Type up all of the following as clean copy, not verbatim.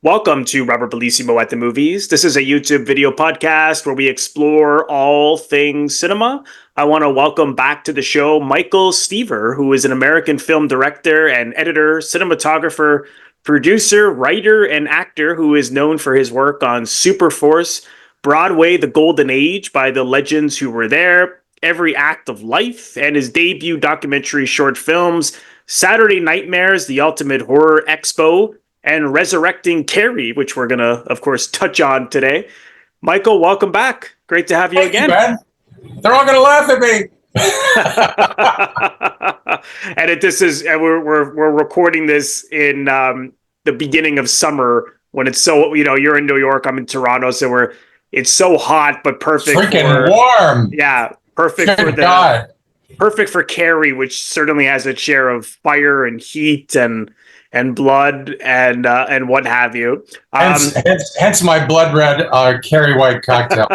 Welcome to Robert Bellissimo at the Movies. This is a YouTube video podcast where we explore all things cinema. I want to welcome back to the show Michael Stever, who is an American film director and editor, cinematographer, producer, writer, and actor who is known for his work on Superforce, Broadway, The Golden Age by the Legends Who Were There, Every Act of Life, and his debut documentary short films, Saturday Nightmares, The Ultimate Horror Expo, and Resurrecting CARRIE, which we're going to, of course, touch on today. Michael, welcome back. Great to have you again. Man. They're all going to laugh at me. And we're recording this in the beginning of summer when it's so, you're in New York, I'm in Toronto, so it's so hot, but perfect. Freaking warm. Yeah, perfect perfect for CARRIE, which certainly has a share of fire and heat and blood and what have you. Hence my blood red CARRIE white cocktail.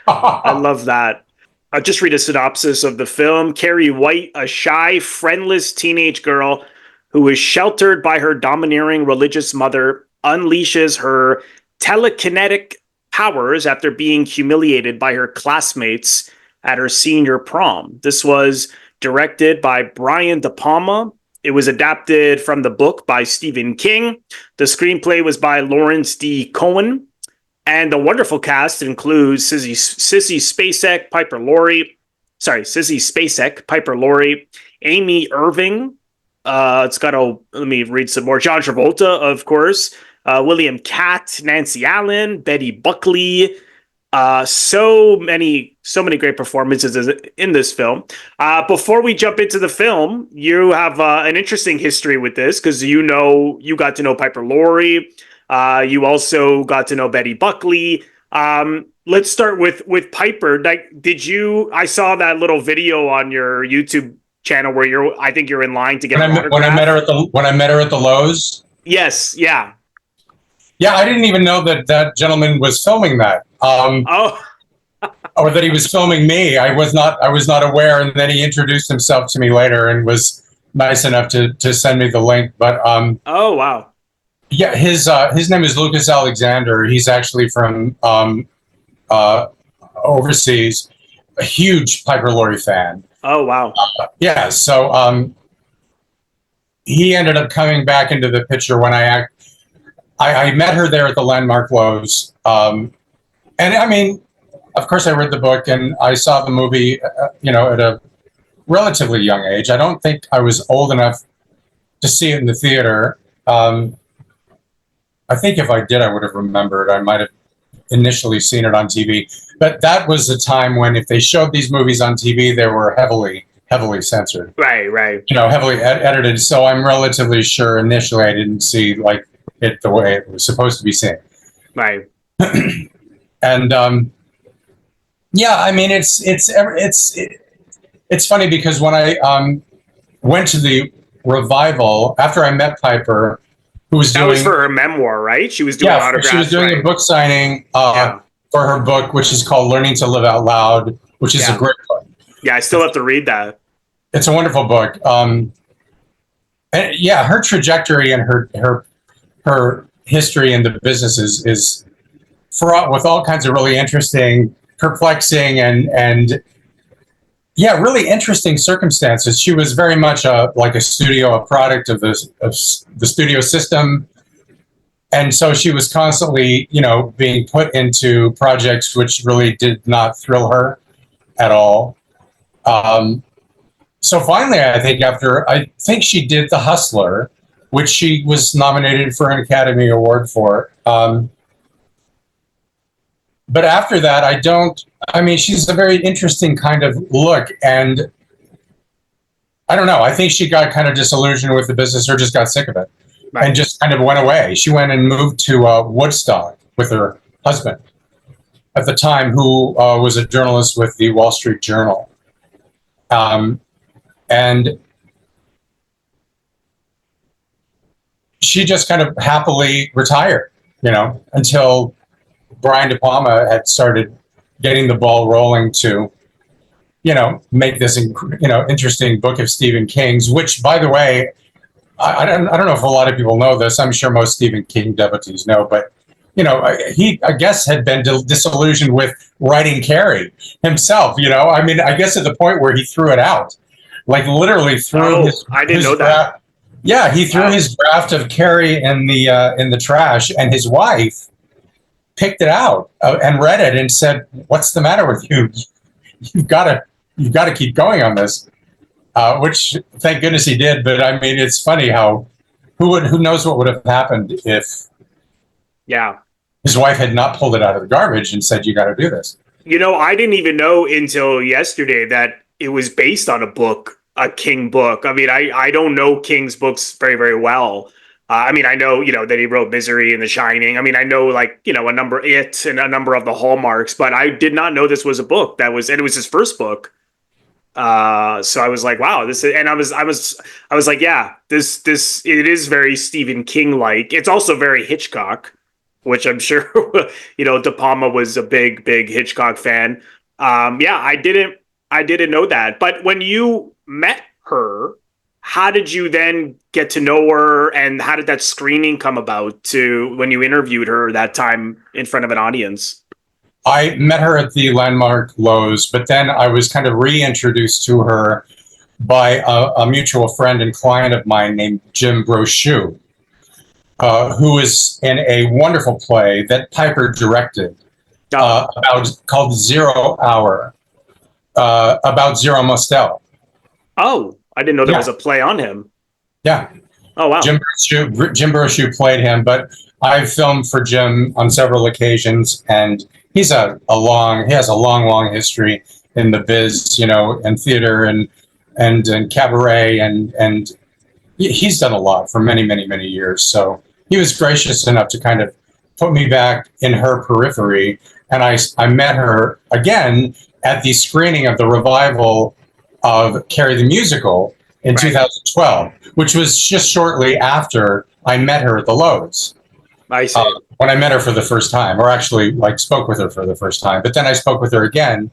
I love that. I'll just read a synopsis of the film. CARRIE White, a shy, friendless teenage girl who is sheltered by her domineering religious mother, unleashes her telekinetic powers after being humiliated by her classmates at her senior prom. This was directed by Brian De Palma. It was adapted from the book by Stephen King. The screenplay was by Lawrence D. Cohen. And the wonderful cast includes Sissy Spacek, Piper Laurie, Amy Irving. Let me read some more. John Travolta, of course. William Katt, Nancy Allen, Betty Buckley. So many great performances in this film. Before we jump into the film, you have an interesting history with this because you got to know Piper Laurie. You also got to know Betty Buckley. Let's start with Piper. I saw that little video on your YouTube channel where I think you're in line to get when I met her at the Lowe's. Yes, yeah. Yeah, I didn't even know that gentleman was filming that. Or that he was filming me. I was not aware, and then he introduced himself to me later and was nice enough to send me the link. But oh wow. Yeah, his name is Lucas Alexander. He's actually from overseas. A huge Piper Laurie fan. Oh wow. Yeah, so he ended up coming back into the picture when I met her there at the Landmark Lowe's. And I mean, of course, I read the book and I saw the movie, at a relatively young age. I don't think I was old enough to see it in the theater. I think if I did, I would have remembered. I might have initially seen it on TV. But that was the time when if they showed these movies on TV, they were heavily censored. Right. Heavily edited. So I'm relatively sure initially I didn't see it the way it was supposed to be seen. Right. And yeah, I mean it's funny because when I went to the revival after I met Piper, who was that was for her memoir, right? She was doing autographs. She was doing a book signing for her book, which is called Learning to Live Out Loud, which is a great book. Yeah, I still have to read that. It's a wonderful book. And yeah, her trajectory and her history in the business is fraught with all kinds of really interesting, perplexing, and really interesting circumstances. She was very much a product of the studio system, and so she was constantly, being put into projects which really did not thrill her at all. So finally, I think she did The Hustler, which she was nominated for an Academy Award for. But after that, she's a very interesting kind of look. And I don't know, I think she got kind of disillusioned with the business or just got sick of it and just kind of went away. She went and moved to Woodstock with her husband at the time, who was a journalist with the Wall Street Journal. And she just kind of happily retired, until Brian De Palma had started getting the ball rolling to, make this, interesting book of Stephen King's, which, by the way, I don't know if a lot of people know this. I'm sure most Stephen King devotees know, but he, I guess, had been disillusioned with writing Carrie himself. I mean, I guess at the point where he threw it out, like literally threw his. I didn't his know that. Yeah, he threw his draft of Carrie in the trash, and his wife picked it out and read it and said, "What's the matter with you? You've got to keep going on this." Which, thank goodness, he did. But I mean, it's funny how who knows what would have happened if his wife had not pulled it out of the garbage and said, "You got to do this." I didn't even know until yesterday that it was based on a book, a King book. I mean, I don't know King's books very, very well. I mean, I know, that he wrote Misery and The Shining. I mean, I know a number and a number of the Hallmarks, but I did not know this was a book and it was his first book. So I was like, wow, I was like, yeah, this, it is very Stephen King-like. It's also very Hitchcock, which I'm sure, De Palma was a big, big Hitchcock fan. I didn't know that. But when you met her, how did you then get to know her, and how did that screening come about to when you interviewed her that time in front of an audience? I met her at the Landmark Lowe's, but then I was kind of reintroduced to her by a mutual friend and client of mine named Jim Brochu, who is in a wonderful play that Piper directed called Zero Hour, about Zero Mostel. Oh, I didn't know there was a play on him. Yeah. Oh, wow. Jim Brochu played him, but I've filmed for Jim on several occasions, and he has a long history in the biz, and theater and cabaret, and he's done a lot for many, many, many years. So he was gracious enough to kind of put me back in her periphery, and I met her again at the screening of the revival of Carrie the Musical in 2012, which was just shortly after I met her at the Lowe's. I see. When I met her for the first time, or actually spoke with her for the first time, but then I spoke with her again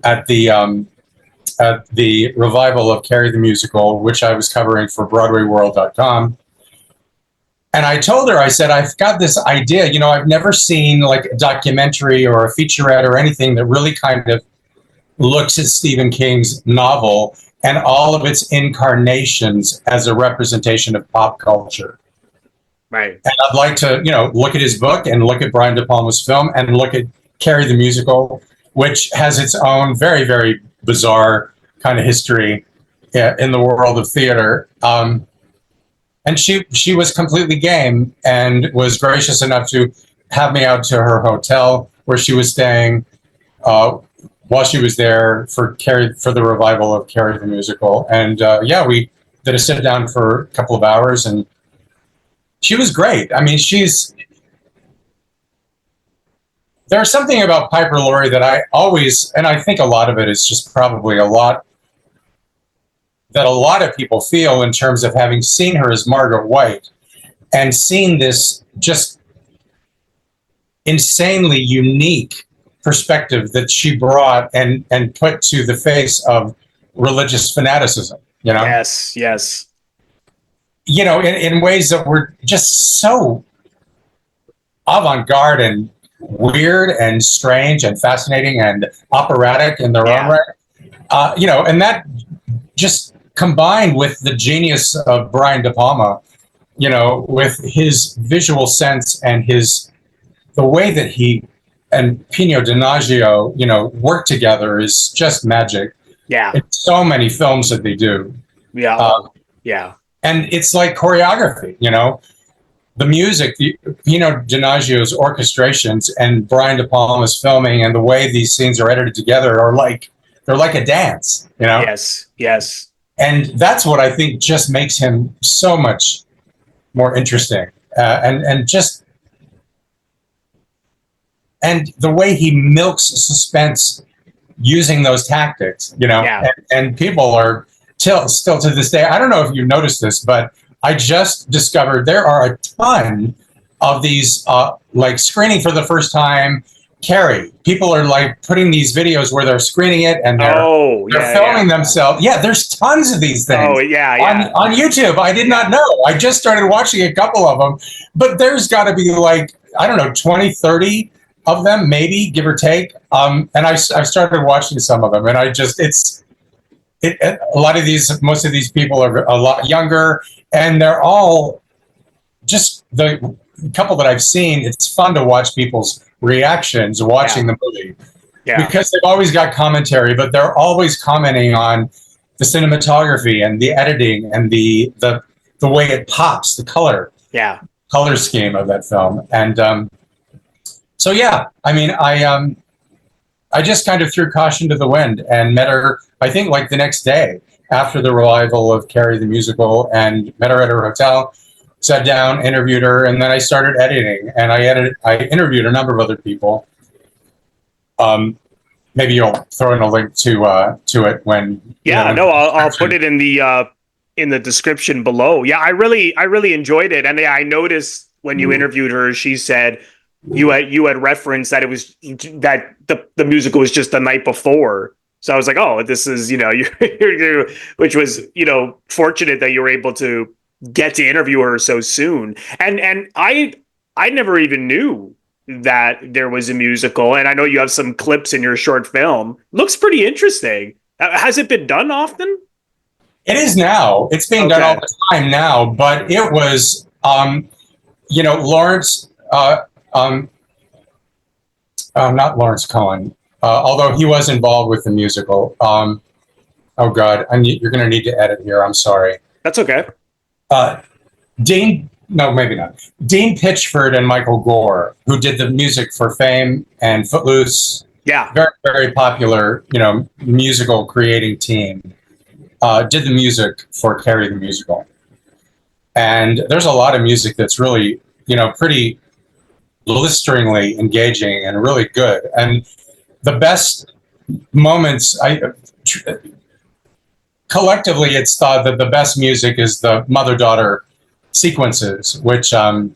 at the revival of Carrie the Musical, which I was covering for BroadwayWorld.com. And I told her, I said, I've got this idea. I've never seen like a documentary or a featurette or anything that really kind of looks at Stephen King's novel and all of its incarnations as a representation of pop culture. Right. And I'd like to, look at his book and look at Brian De Palma's film and look at Carrie the Musical, which has its own very, very bizarre kind of history in the world of theater. And she was completely game and was gracious enough to have me out to her hotel where she was staying while she was there for the revival of Carrie the Musical. And we did a sit down for a couple of hours, and she was great. I mean, there's something about Piper Laurie that I always, and I think a lot of it is just probably a lot of people feel in terms of having seen her as Margaret White and seen this just insanely unique perspective that she brought and put to the face of religious fanaticism, Yes. In ways that were just so avant-garde and weird and strange and fascinating and operatic in their own right. And that just combined with the genius of Brian De Palma, with his visual sense and the way that he and Pino Donaggio, work together is just magic. Yeah. In so many films that they do. Yeah. And it's like choreography, the music, Pino Donaggio's orchestrations and Brian De Palma's filming and the way these scenes are edited together they're like a dance, Yes. And that's what I think just makes him so much more interesting. And the way he milks suspense using those tactics, and people are still to this day. I don't know if you've noticed this, but I just discovered there are a ton of these, screening for the first time, CARRIE. People are like putting these videos where they're screening it and they're filming themselves. Yeah, there's tons of these things. Oh, yeah. On YouTube. I did not know. I just started watching a couple of them, but there's got to be like, I don't know, 20, 30 of them, maybe, give or take. And I've started watching some of them, and a lot of these, most of these people are a lot younger, and they're all just the couple that I've seen. It's fun to watch people's reactions watching the movie, because they've always got commentary, but they're always commenting on the cinematography and the editing and the way it pops, the color scheme of that film. And so I mean, I just kind of threw caution to the wind and met her, I think, like the next day after the revival of CARRIE the musical, and met her at her hotel, sat down, interviewed her, and then I started editing. And I interviewed a number of other people. Maybe you'll throw in a link to it when. I'll put it in the description below. Yeah, I really enjoyed it, and I noticed when you interviewed her, she said you had referenced that it was that the musical was just the night before. So I was like, oh, this is which was fortunate that you were able to get to interview her so soon. And I never even knew that there was a musical, and I know you have some clips in your short film. Looks pretty interesting. Has it been done often? It is now. It's being done all the time now, but it was Lawrence not Lawrence Cohen, although he was involved with the musical. Oh God, you're going to need to edit here. I'm sorry. That's okay. Dean Pitchford and Michael Gore, who did the music for Fame and Footloose. Yeah. Very, very popular, musical creating team. Did the music for CARRIE the musical. And there's a lot of music that's really, pretty blisteringly engaging and really good. And the best moments, collectively, it's thought that the best music is the mother-daughter sequences, which are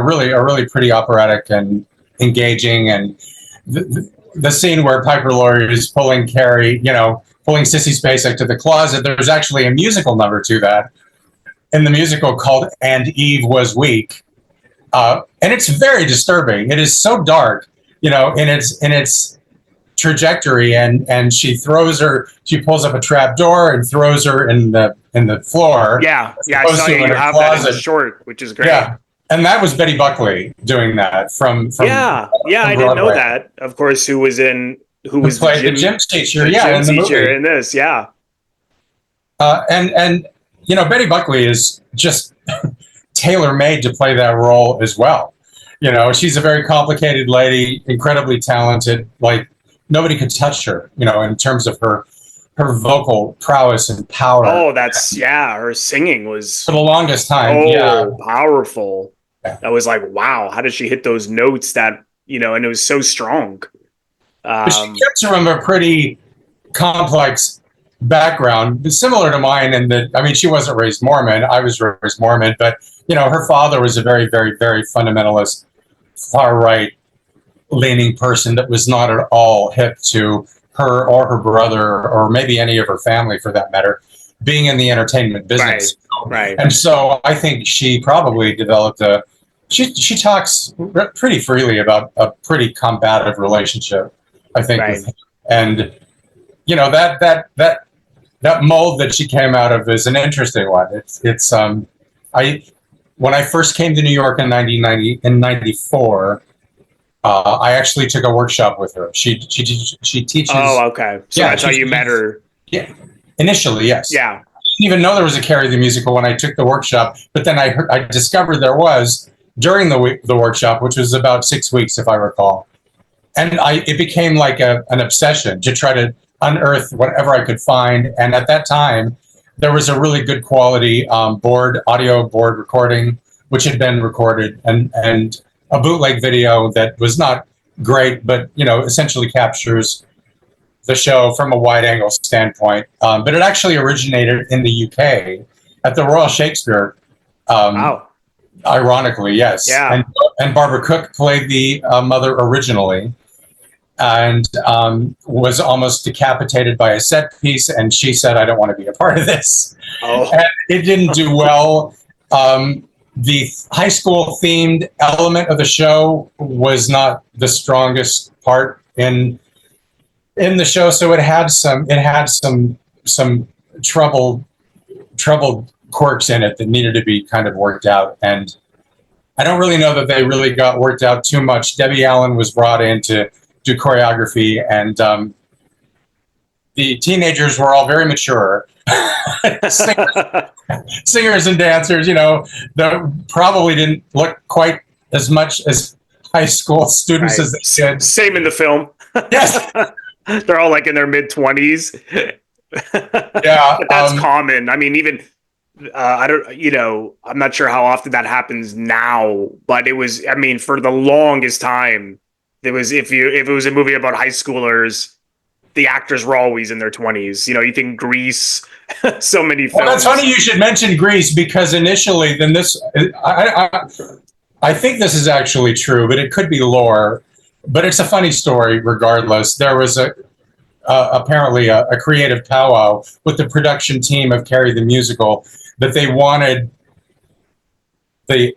really pretty operatic and engaging. And the scene where Piper Laurie is pulling CARRIE, pulling Sissy Spacek to the closet. There's actually a musical number to that in the musical called "And Eve Was Weak," and it's very disturbing. It is so dark, in its trajectory, and she pulls up a trap door and throws her in the floor. I saw you have that in the short, which is great. Yeah, and that was Betty Buckley doing that from I didn't know that. Of course, who was the gym teacher? In the movie. In this, and Betty Buckley is just tailor-made to play that role as well. She's a very complicated lady, incredibly talented. Like, nobody could touch her, in terms of her vocal prowess and power. Oh, her singing was, for the longest time, powerful. Yeah. That was like, wow, how did she hit those notes that, and it was so strong. But she comes from a pretty complex background, similar to mine, in that, she wasn't raised Mormon. I was raised Mormon, but, her father was a very, very, very fundamentalist, far-right leaning person that was not at all hip to her or her brother, or maybe any of her family for that matter, being in the entertainment business. Right. And so I think she probably developed she talks pretty freely about a pretty combative relationship, I think, with him. And, that mold that she came out of is an interesting one. When I first came to New York in 1994, I actually took a workshop with her. She teaches. Oh, okay. So that's how you met her. Yeah, initially, yes. Yeah. I didn't even know there was a CARRIE the musical when I took the workshop, but then I discovered there was during the workshop, which was about 6 weeks, if I recall. And it became like an obsession to try to unearth whatever I could find. And at that time, there was a really good quality audio board recording, which had been recorded, and a bootleg video that was not great, but essentially captures the show from a wide angle standpoint. But it actually originated in the UK at the Royal Shakespeare. Wow. Ironically, yes. Yeah. And Barbara Cook played the mother originally, and was almost decapitated by a set piece. And she said, "I don't want to be a part of this." Oh. And it didn't do well. The high school themed element of the show was not the strongest part in the show, so it had some troubled quirks in it that needed to be kind of worked out. And I don't really know that they really got worked out too much. Debbie Allen was brought in to do choreography, and the teenagers were all very mature. Singers and dancers, that probably didn't look quite as much as high school students as they did. Same in the film. Yes. They're all like in their mid-20s. Yeah. But that's common. I mean, even I'm not sure how often that happens now, but it was, I mean, for the longest time, there was, if it was a movie about high schoolers, the actors were always in their 20s. You think Grease, so many films. Well, that's funny you should mention Grease, because initially, I think this is actually true, but it could be lore. But it's a funny story regardless. There was apparently a creative powwow with the production team of Carrie the Musical, that they wanted the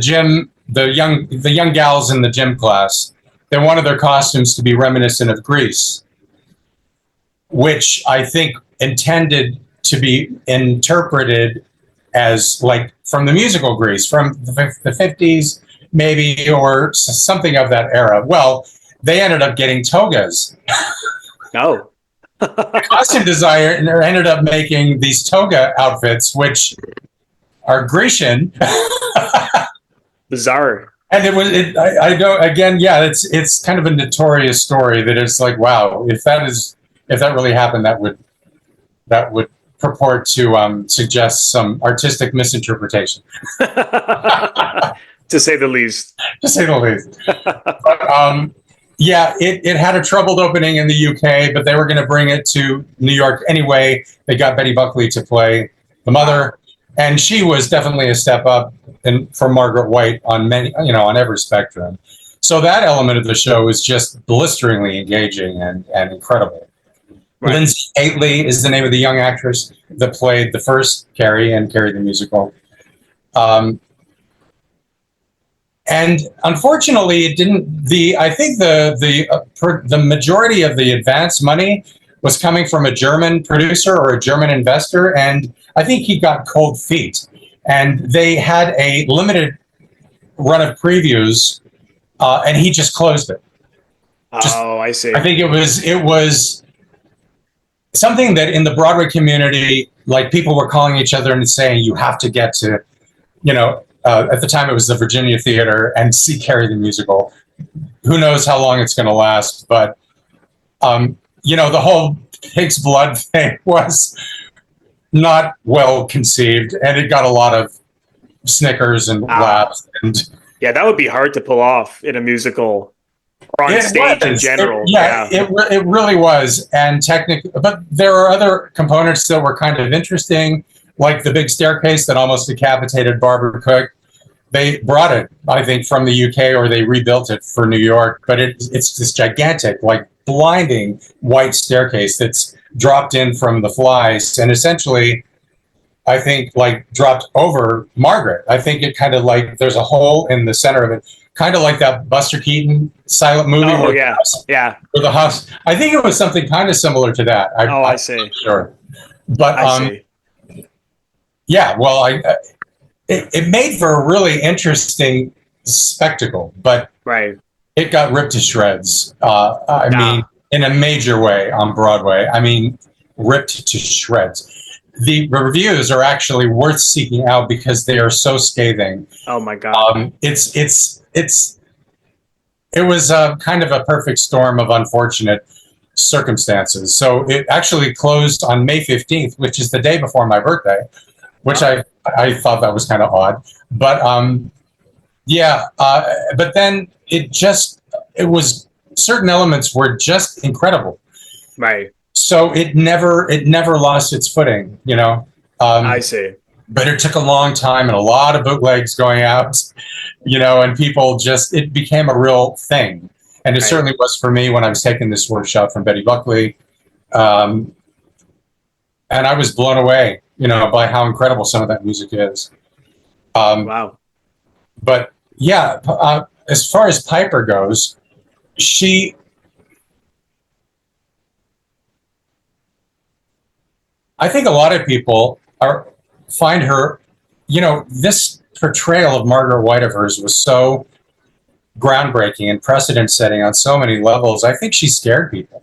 gym, the young gals in the gym class, they wanted their costumes to be reminiscent of Grease, which I think intended to be interpreted as like from the musical Grease, from the 50s maybe, or something of that era. Well, they ended up getting togas. No. The costume designer ended up making these toga outfits, which are Grecian. Bizarre. And I don't, again, yeah, it's kind of a notorious story that it's like, wow, if that really happened, that would purport to suggest some artistic misinterpretation. To say the least. To say the least. But, yeah, it had a troubled opening in the UK, but they were going to bring it to New York anyway. They got Betty Buckley to play the mother, and she was definitely a step up for Margaret White on on every spectrum. So that element of the show is just blisteringly engaging and incredible. Right. Lindsay Aitley is the name of the young actress that played the first Carrie and Carrie the Musical. And unfortunately, it didn't. I think the majority of the advance money was coming from a German producer or a German investor, and I think he got cold feet. And they had a limited run of previews, and he just closed it. I see. I think it was something that in the Broadway community, like, people were calling each other and saying, "You have to get to," at the time it was the Virginia Theater, and see Carrie the Musical. Who knows how long it's going to last, but the whole pig's blood thing was not well conceived, and it got a lot of snickers and laughs. And yeah, that would be hard to pull off in a musical or on stage in general. It really was. And but there are other components that were kind of interesting, like the big staircase that almost decapitated Barbara Cook. They brought it, I think, from the UK, or they rebuilt it for New York. But it's this gigantic, like, blinding white staircase that's dropped in from the flies, and essentially, I think, like, dropped over Margaret. I think it kind of, like, there's a hole in the center of it, kind of like that Buster Keaton silent movie. Oh, yeah. Where the house. I think it was something kind of similar to that. I see. Sure. But I see. Yeah, well, it made for a really interesting spectacle, but right. It got ripped to shreds. I mean, in a major way on Broadway. I mean, ripped to shreds. The reviews are actually worth seeking out because they are so scathing. Oh my God! It was kind of a perfect storm of unfortunate circumstances. So it actually closed on May 15th, which is the day before my birthday, which I thought that was kind of odd. But but then it was, certain elements were just incredible. Right. So it never lost its footing, I see. but it took a long time and a lot of bootlegs going out, and people it became a real thing. And it certainly was for me when I was taking this workshop from Betty Buckley. And I was blown away, by how incredible some of that music is. Wow. But yeah, as far as Piper goes, I think a lot of people find her, this portrayal of Margaret White of hers was so groundbreaking and precedent setting on so many levels. I think she scared people.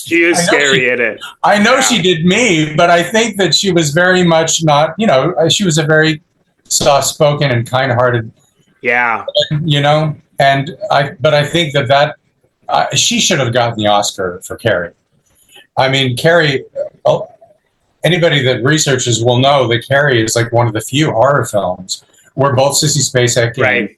She is scary in it. I know she did me, but I think that she was very much not, she was a very soft-spoken and kind-hearted. Yeah. But I think that she should have gotten the Oscar for Carrie. I mean, Carrie, anybody that researches will know that Carrie is like one of the few horror films where both Sissy Spacek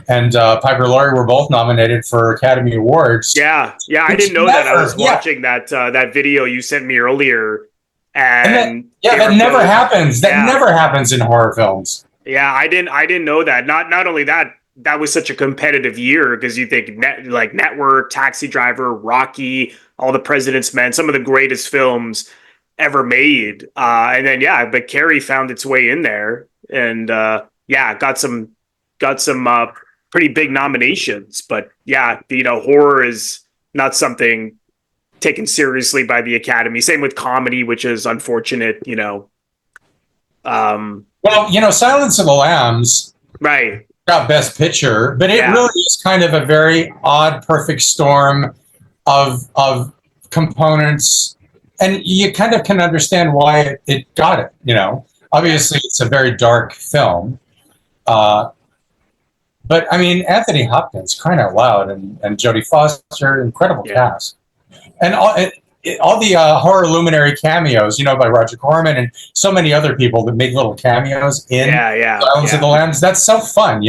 and Piper Laurie were both nominated for Academy Awards. Yeah, I didn't know that. I was watching that video you sent me earlier, and that never happens. That never happens in horror films. Yeah, I didn't know that. Not only that was such a competitive year because you think Network, Taxi Driver, Rocky, All the President's Men, some of the greatest films ever made. And then but Carrie found its way in there, and got some pretty big nominations. But horror is not something taken seriously by the Academy. Same with comedy, which is unfortunate. Silence of the Lambs got Best Picture, but it really is kind of a very odd, perfect storm of components, and you kind of can understand why it got it. Obviously it's a very dark film, but I mean, Anthony Hopkins, crying out loud, and Jodie Foster, incredible cast, and all the horror luminary cameos, by Roger Corman and so many other people that make little cameos in Silence of the Lambs. That's so fun,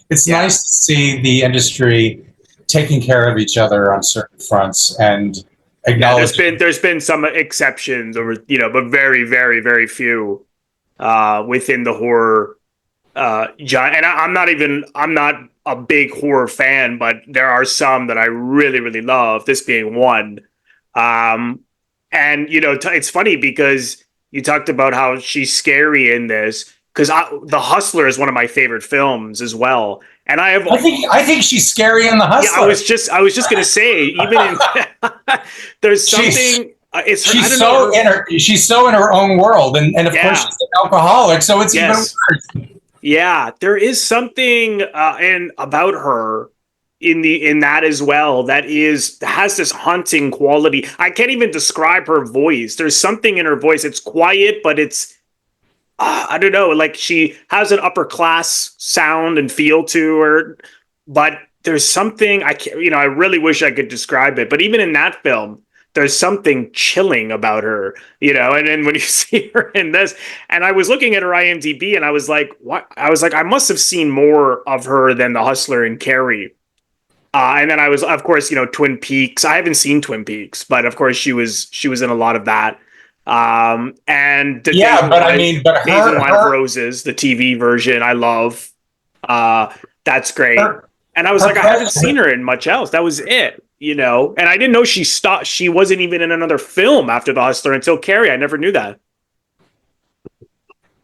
It's nice to see the industry taking care of each other on certain fronts and acknowledge. There's been some exceptions, but very, very, very few within the horror genre. And I'm not a big horror fan, but there are some that I really, really love. This being one. And it's funny because you talked about how she's scary in this, because The Hustler is one of my favorite films as well. And I think she's scary in The Hustler. Yeah, I was just gonna say, even in there's something. She's so in her own world, and of course she's an alcoholic, so it's even worse. Yeah, there is something about her in that as well that has this haunting quality. I can't even describe her voice. There's something in her voice. It's quiet, but it's I don't know, like she has an upper class sound and feel to her, but there's something I really wish I could describe it. But even in that film, there's something chilling about her, and then when you see her in this, and I was looking at her IMDb and I was like, what? I was like, I must have seen more of her than The Hustler and Carrie. And then I was, of course, Twin Peaks. I haven't seen Twin Peaks, but of course she was in a lot of that. And Days and Wine of Roses, the TV version, I love. That's great. And I was like, I haven't seen her in much else. That was it, And I didn't know she wasn't even in another film after The Hustler until Carrie. I never knew that.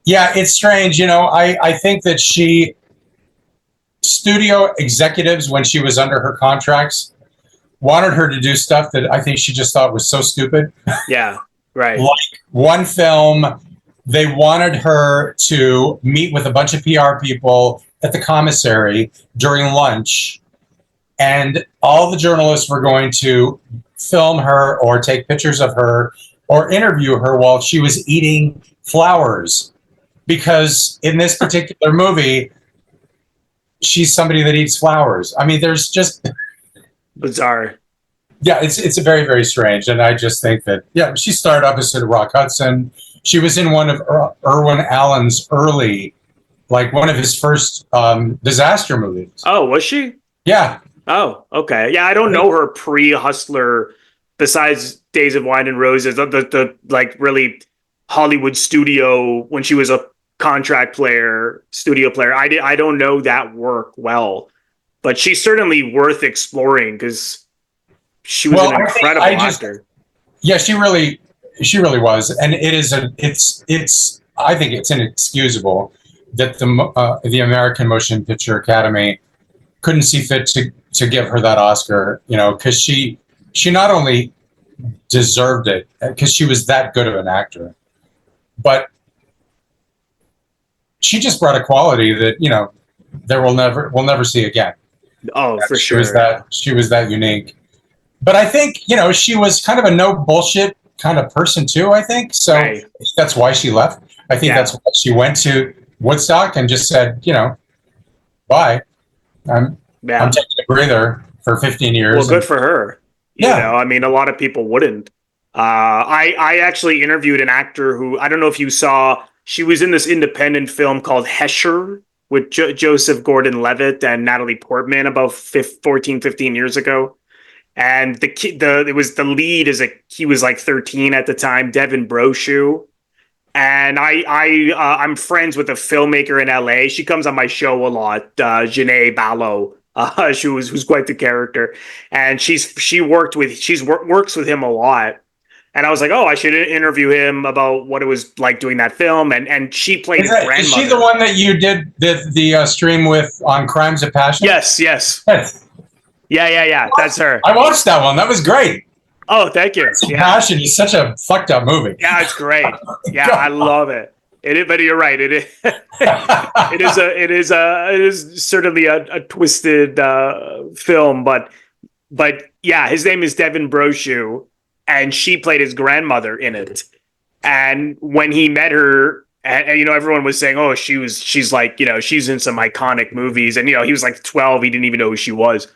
Yeah, it's strange. I think that studio executives, when she was under her contracts, wanted her to do stuff that I think she just thought was so stupid. Yeah, right. Like one film, they wanted her to meet with a bunch of PR people at the commissary during lunch, and all the journalists were going to film her or take pictures of her or interview her while she was eating flowers, because in this particular movie, she's somebody that eats flowers. I mean, there's just bizarre. Yeah, it's a very, very strange. And I just think that, she started opposite of Rock Hudson. She was in one of Irwin Allen's early, like one of his first disaster movies. Oh, was she? Yeah. Oh, okay. Yeah, I don't know her pre-Hustler besides Days of Wine and Roses. The like really Hollywood studio when she was a contract player, studio player. I don't know that work well, but she's certainly worth exploring because she was Well, an incredible actor. Yeah, she really was, and it's I think it's inexcusable that the American Motion Picture Academy couldn't see fit to give her that Oscar, because she not only deserved it because she was that good of an actor, but she just brought a quality that there we'll never see again. Oh, for She sure. was that unique. But I think she was kind of a no bullshit kind of person too. I think so. Right. That's why she left. I think that's why she went to Woodstock and just said, bye. I'm taking a breather for 15 years. Well, good for her. Yeah. You know, I mean, a lot of people wouldn't. I actually interviewed an actor who, I don't know if you saw, she was in this independent film called Hesher with Joseph Gordon-Levitt and Natalie Portman about 15 years ago. And the lead he was like 13 at the time, Devin Brochu. And I'm friends with a filmmaker in LA. She comes on my show a lot, Janae Ballo. Who's quite the character, and she works with him a lot. And I was like, oh, I should interview him about what it was like doing that film. And she played his grandmother. Is she the one that you did the stream with on Crimes of Passion? Yes. Yeah. That's her. I watched that one. That was great. Oh, thank you. Passion is such a fucked up movie. Yeah, it's great. Yeah, I love it. But you're right. It is certainly a twisted film, but yeah, his name is Devin Brochu, and she played his grandmother in it. And when he met her, and everyone was saying, "Oh, she's like, she's in some iconic movies," and he was like 12, he didn't even know who she was.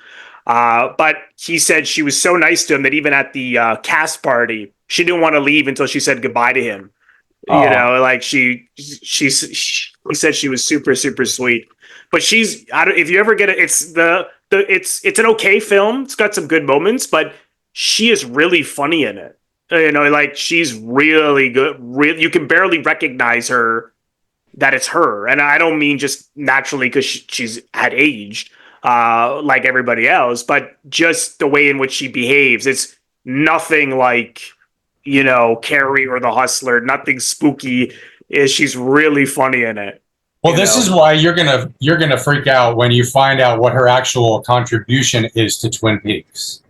But he said she was so nice to him that even at the cast party, she didn't want to leave until she said goodbye to him. Like he said she was super, super sweet. But if you ever get it, it's an okay film. It's got some good moments, but she is really funny in it. Like she's really good. You can barely recognize her that it's her. And I don't mean just naturally because she's had aged like everybody else, but just the way in which she behaves. It's nothing like Carrie or The Hustler, nothing spooky. She's really funny in it. Well, this is why you're gonna freak out when you find out what her actual contribution is to Twin Peaks.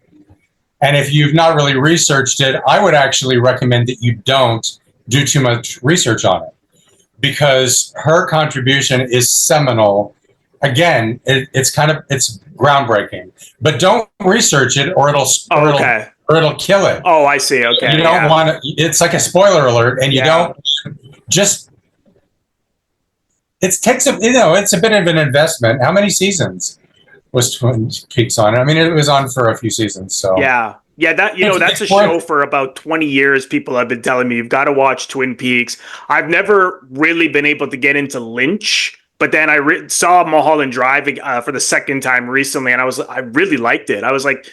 And if you've not really researched it, I would actually recommend that you don't do too much research on it, because her contribution is seminal. Again, it's groundbreaking, but don't research it or it'll kill it. Oh, I see. Okay. You don't want to, it's like a spoiler alert, and you don't just, it's a bit of an investment. How many seasons was Twin Peaks on? I mean, it was on for a few seasons. So yeah, that's a show for about 20 years. People have been telling me you've got to watch Twin Peaks. I've never really been able to get into Lynch, but then I saw Mulholland Drive for the second time recently, and I really liked it. I was like,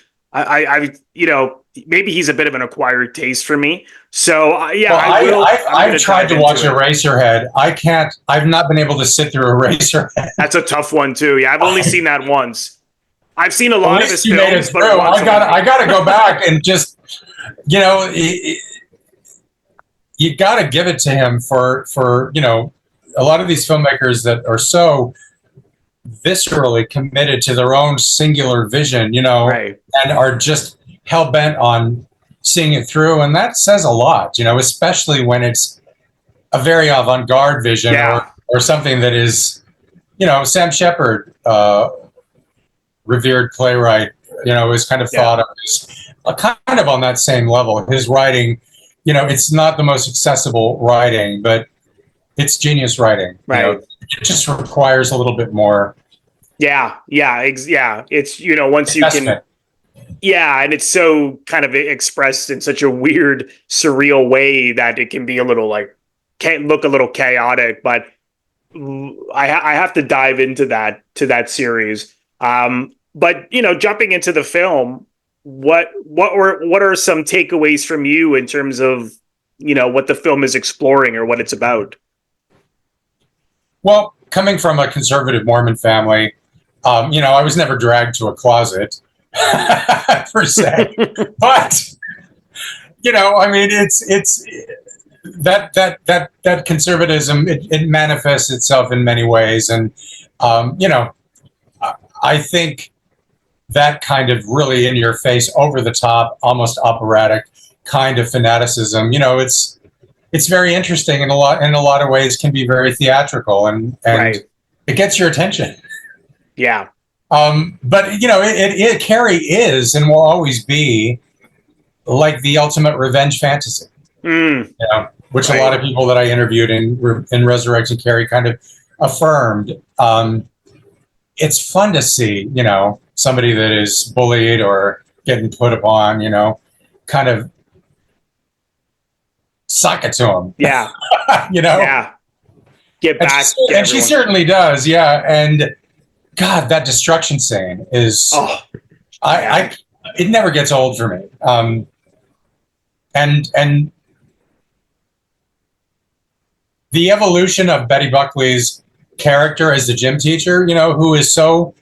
maybe he's a bit of an acquired taste for me. So I've tried to watch Eraserhead. I've not been able to sit through Eraserhead. That's a tough one too. Yeah, I've only seen that once. I've seen a lot of his films, but I got to go back and just, you got to give it to him for a lot of these filmmakers that are so viscerally committed to their own singular vision, right, and are just hell bent on seeing it through, and that says a lot, especially when it's a very avant-garde vision or something that is, Sam Shepard, revered playwright, is kind of thought of as kind of on that same level. His writing, it's not the most accessible writing, but it's genius writing. Right. It just requires a little bit more. Yeah. It's, once you can. Yeah, and it's so kind of expressed in such a weird, surreal way that it can be a little can look a little chaotic. But I have to dive into that series. But jumping into the film, what are some takeaways from you in terms of what the film is exploring or what it's about. Well, coming from a conservative Mormon family, I was never dragged to a closet per se, but it's that conservatism, it manifests itself in many ways, and I think that kind of really in your face, over the top, almost operatic kind of fanaticism, it's very interesting, in a lot of ways can be very theatrical, and Right. it gets your attention. Yeah. But Carrie is and will always be like the ultimate revenge fantasy. Which Right. a lot of people that I interviewed in Resurrecting Carrie kind of affirmed. It's fun to see, somebody that is bullied or getting put upon, kind of suck it to them. Yeah. Yeah. Get back. And she certainly does. Yeah. And God, that destruction scene is, it never gets old for me. And the evolution of Betty Buckley's character as the gym teacher, who is so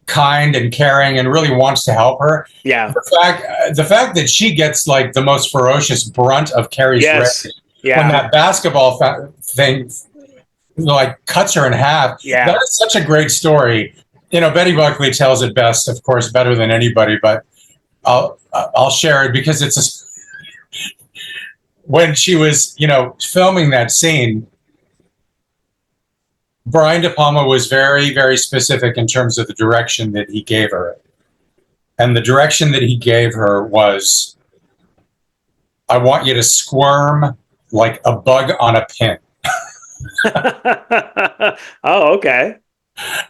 kind and caring and really wants to help her. Yeah. The fact that she gets like the most ferocious brunt of Carrie's rage when that basketball thing like cuts her in half. Yeah. That is such a great story. Betty Buckley tells it best, of course, better than anybody, but I'll share it because when she was, filming that scene, Brian De Palma was very, very specific in terms of the direction that he gave her. And the direction that he gave her was, I want you to squirm like a bug on a pin. Oh, okay.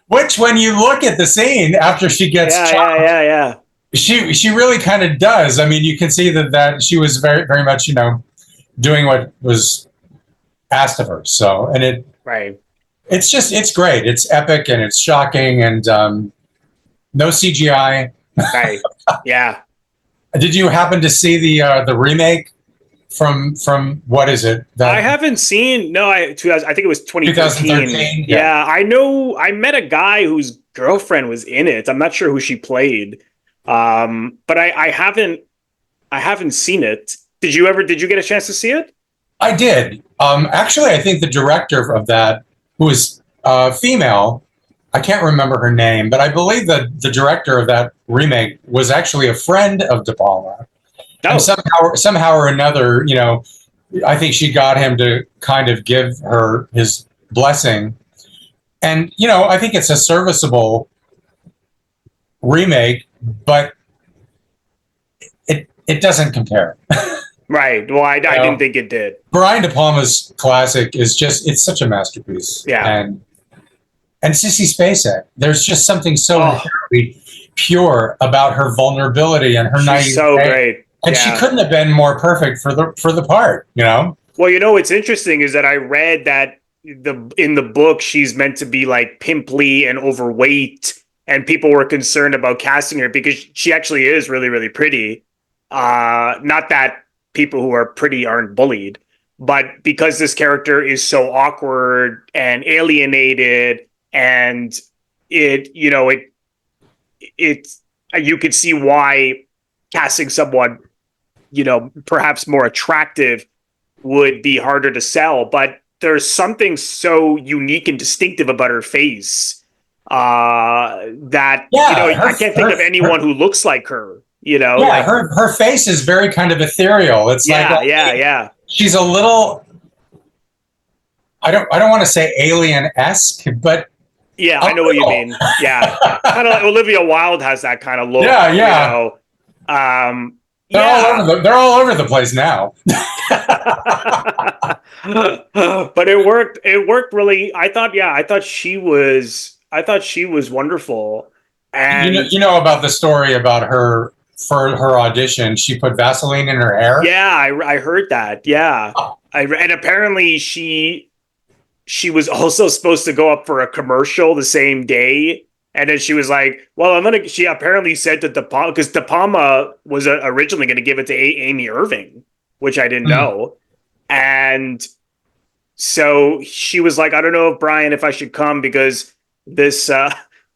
Which, when you look at the scene after she gets chopped, she really kind of does. I mean, you can see that she was very, very much, doing what was asked of her. So, and it's great. It's epic and it's shocking, and no CGI. Right. Yeah. Did you happen to see the remake from what is it? I haven't seen. No, I think it was 2013. Yeah, I know. I met a guy whose girlfriend was in it. I'm not sure who she played, but I haven't seen it. Did you get a chance to see it? I did. Actually, I think the director of that, who is female, I can't remember her name, but I believe that the director of that remake was actually a friend of De Palma. Oh. And somehow or another, I think she got him to kind of give her his blessing. And, I think it's a serviceable remake, but it doesn't compare. Right. Well, I didn't think it did. Brian De Palma's classic is it's such a masterpiece. Yeah. And Sissy Spacek, there's just something so inherently pure about her vulnerability and her naivete. She's so great. And she couldn't have been more perfect for the part, Well, what's interesting is that I read that in the book she's meant to be like pimply and overweight, and people were concerned about casting her because she actually is really, really pretty. Not that people who are pretty aren't bullied, but because this character is so awkward and alienated, and you could see why casting someone, perhaps more attractive would be harder to sell. But there's something so unique and distinctive about her face that I can't think of anyone who looks like her. Her face is very kind of ethereal. It's she's a little, I don't want to say alien-esque, but I know what you mean. Yeah, kind of like Olivia Wilde has that kind of look. They're all over the place now. But it worked. It worked really. I thought she was wonderful. And you know about the story about her. For her audition, she put Vaseline in her hair. Yeah, I heard that. Yeah, and apparently she was also supposed to go up for a commercial the same day, and then she was like, "Well, She apparently said to De Palma, because De Palma was originally going to give it to Amy Irving, which I didn't know, And so she was like, I don't know if Brian, if I should come because this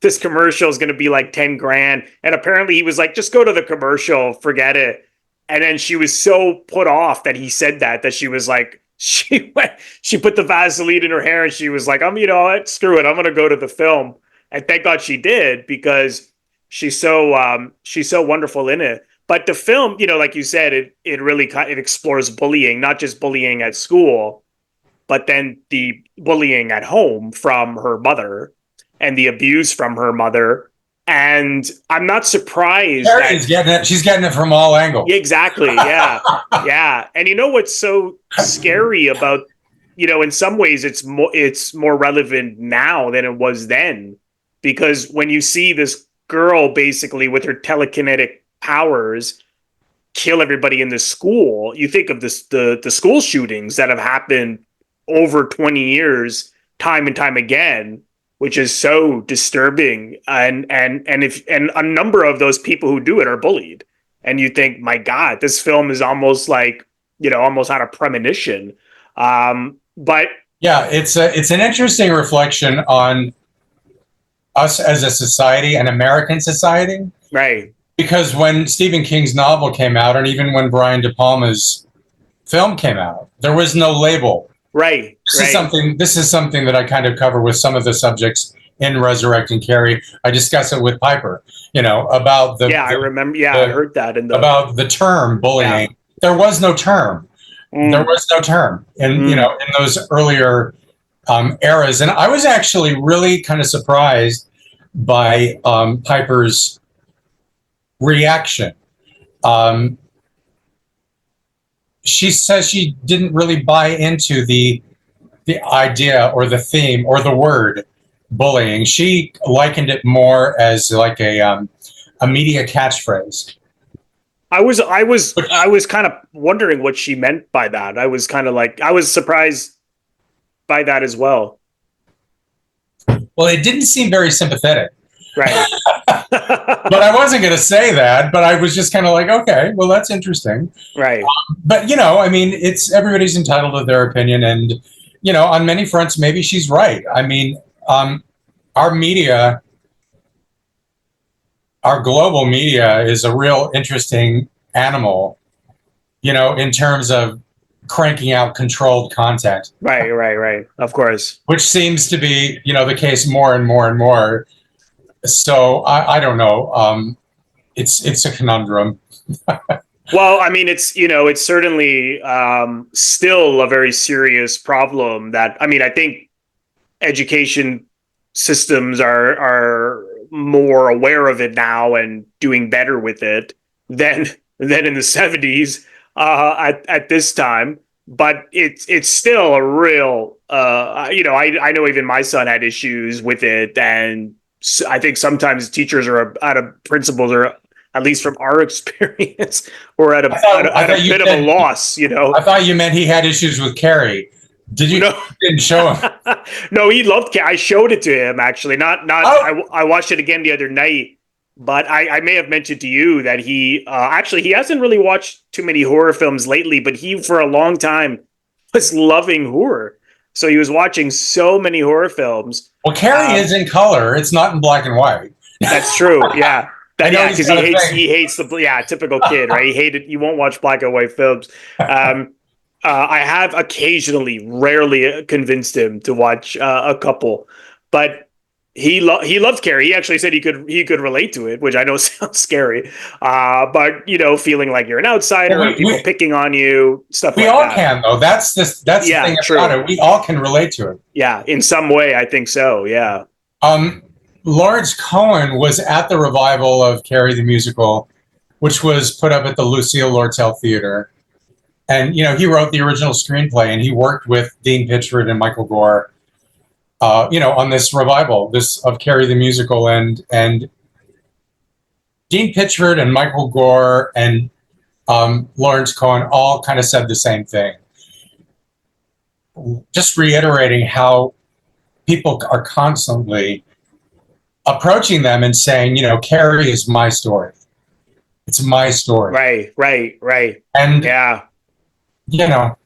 this commercial is going to be like 10 grand. And apparently he was like, just go to the commercial, forget it. And then she was so put off that he said that she was like, she put the Vaseline in her hair and she was like, you know what, screw it, I'm going to go to the film. And thank God she did, because she's so wonderful in it. But the film, you know, like you said, it really it explores bullying, not just bullying at school, but then the bullying at home from her mother and the abuse from her mother. And I'm not surprised Carrie's getting it. She's getting it from all angles. Exactly. Yeah. Yeah. And you know what's so scary about, you know, in some ways it's more relevant now than it was then, because when you see this girl basically with her telekinetic powers kill everybody in the school, you think of the school shootings that have happened over 20 years, time and time again, which is so disturbing. And a number of those people who do it are bullied. And you think, my God, this film is almost like, you know, almost had a premonition. But yeah, it's an interesting reflection on us as a society, an American society. Right. Because when Stephen King's novel came out, and even when Brian De Palma's film came out, there was no label. Right. This is something that I kind of cover with some of the subjects in Resurrecting Carrie. I discuss it with Piper, you know, about I remember. Yeah, I heard that about the term bullying. Yeah. There was no term. There was no term in you know, in those earlier eras. And I was actually really kind of surprised by Piper's reaction. She says she didn't really buy into the idea or the theme or the word bullying. She likened it more as like a media catchphrase. I was kind of wondering what she meant by that. I was kind of like, I was surprised by that as well. Well, it didn't seem very sympathetic. Right. But I wasn't going to say that, but I was just kind of like, okay, well, that's interesting. Right. But, you know, I mean, everybody's entitled to their opinion. And, you know, on many fronts, maybe she's right. I mean, our media, our global media is a real interesting animal, you know, in terms of cranking out controlled content. Right. Of course. Which seems to be, you know, the case more and more and more. So I don't know. It's a conundrum. Well, I mean, it's, you know, it's certainly still a very serious problem that, I mean, I think education systems are more aware of it now and doing better with it than in the 70s at this time. But it's still a real, you know, I know even my son had issues with it. And I think sometimes teachers principals are, at least from our experience, or at a bit of a loss, you know. I thought you meant he had issues with Carrie. Did you? No. Didn't show him. No, he loved Carrie. I showed it to him, actually. I watched it again the other night, but I may have mentioned to you that he hasn't really watched too many horror films lately, but he, for a long time, was loving horror. So he was watching so many horror films. Well, Carrie is in color. It's not in black and white. That's true. Yeah. Because he hates the typical kid, right? He won't watch black and white films. I have occasionally, rarely convinced him to watch a couple, but he loved Carrie. He actually said he could relate to it, which I know sounds scary. But you know, feeling like you're an outsider, people picking on you, stuff like that. We all can, though. That's the thing about it. We all can relate to it. Yeah, in some way, I think so. Yeah. Lawrence Cohen was at the revival of Carrie the Musical, which was put up at the Lucille Lortel Theater. And, you know, he wrote the original screenplay, and he worked with Dean Pitchford and Michael Gore, you know, on this revival, of Carrie the Musical. And Dean Pitchford and Michael Gore and Lawrence Cohen all kind of said the same thing. Just reiterating how people are constantly approaching them and saying, you know, Carrie is my story. It's my story. Right. And, yeah, you know,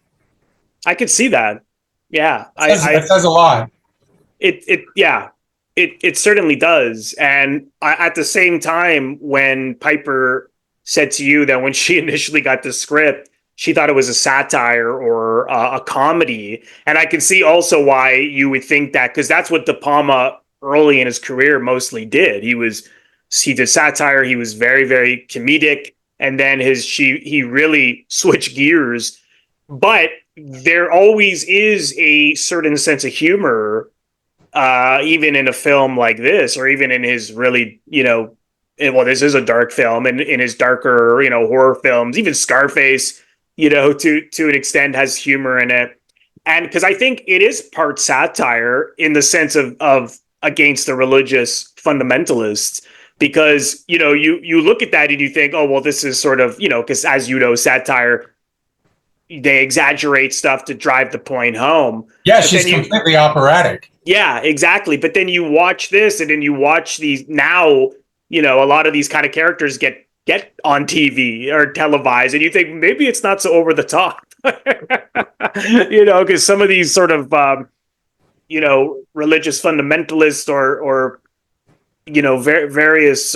I could see that. Yeah, It says a lot. it certainly does. And at the same time, when Piper said to you that when she initially got the script, she thought it was a satire or a comedy, and I can see also why you would think that, because that's what De Palma early in his career mostly did. He did satire. He was very, very comedic, and then he really switched gears. But there always is a certain sense of humor, even in a film like this, or even in his really, well, this is a dark film, and in his darker, horror films, even Scarface, to an extent has humor in it. And because I think it is part satire in the sense of against the religious fundamentalists, because, you look at that and you think, oh, well, this is sort of, because as satire, they exaggerate stuff to drive the point home. Yeah, she's completely operatic. Yeah, exactly. But then you watch this, and then you watch these now, a lot of these kind of characters get on TV or televised, and you think maybe it's not so over the top, because some of these sort of, religious fundamentalists or various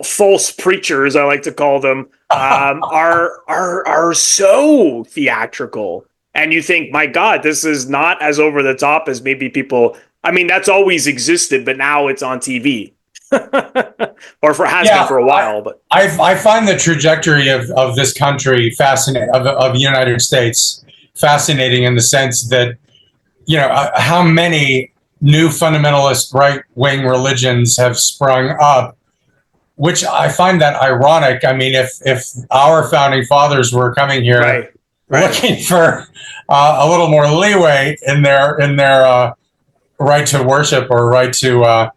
false preachers, I like to call them, are so theatrical, and you think, my God, this is not as over the top as maybe people. I mean, that's always existed, but now it's on TV, or has been for a while. But I find the trajectory of this country fascinating, of the United States fascinating, in the sense that how many new fundamentalist right-wing religions have sprung up, which I find that ironic. I mean, if our founding fathers were coming here right. looking for a little more leeway in their right to worship, or right to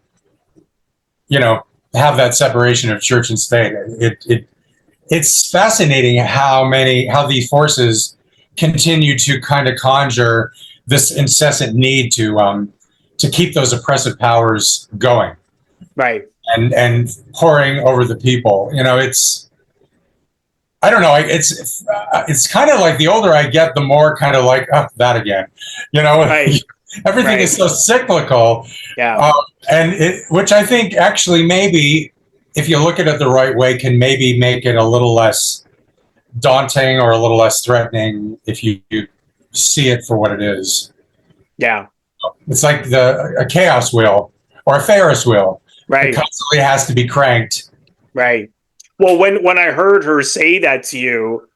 have that separation of church and state, it's fascinating how these forces continue to kind of conjure this incessant need to keep those oppressive powers going. Right. And pouring over the people. It's, I don't know. It's kind of like the older I get, the more kind of like, oh, that again. Right. Everything is so cyclical. Yeah. Which I think actually maybe, if you look at it the right way, can maybe make it a little less daunting or a little less threatening if you see it for what it is. Yeah. It's like a chaos wheel or a Ferris wheel. Right. It constantly has to be cranked. Right. Well, when I heard her say that to you,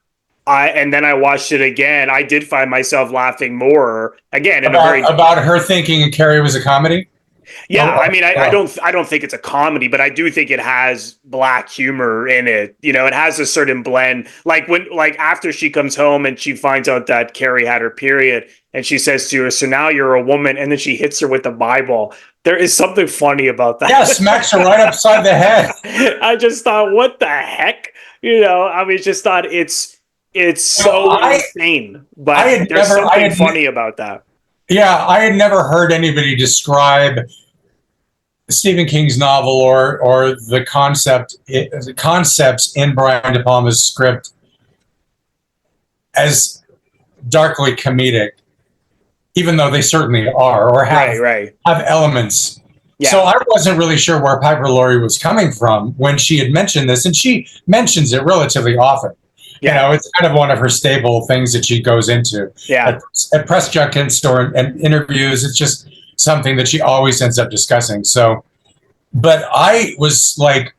and then I watched it again, I did find myself laughing more again about her thinking Carrie was a comedy. Yeah, I mean, I don't think it's a comedy, but I do think it has black humor in it. It has a certain blend. Like after she comes home and she finds out that Carrie had her period, and she says to her, "So now you're a woman," and then she hits her with the Bible. There is something funny about that. Yeah, smacks her right upside the head. I just thought, what the heck? I mean, just thought it's so insane. But there's something funny about that. Yeah, I had never heard anybody describe Stephen King's novel or the concepts in Brian De Palma's script as darkly comedic, even though they certainly are, or have elements. Yeah. So I wasn't really sure where Piper Laurie was coming from when she had mentioned this, and she mentions it relatively often. Yeah. It's kind of one of her staple things that she goes into. Yeah. At press junkets and interviews, it's just something that she always ends up discussing. So, but I was like,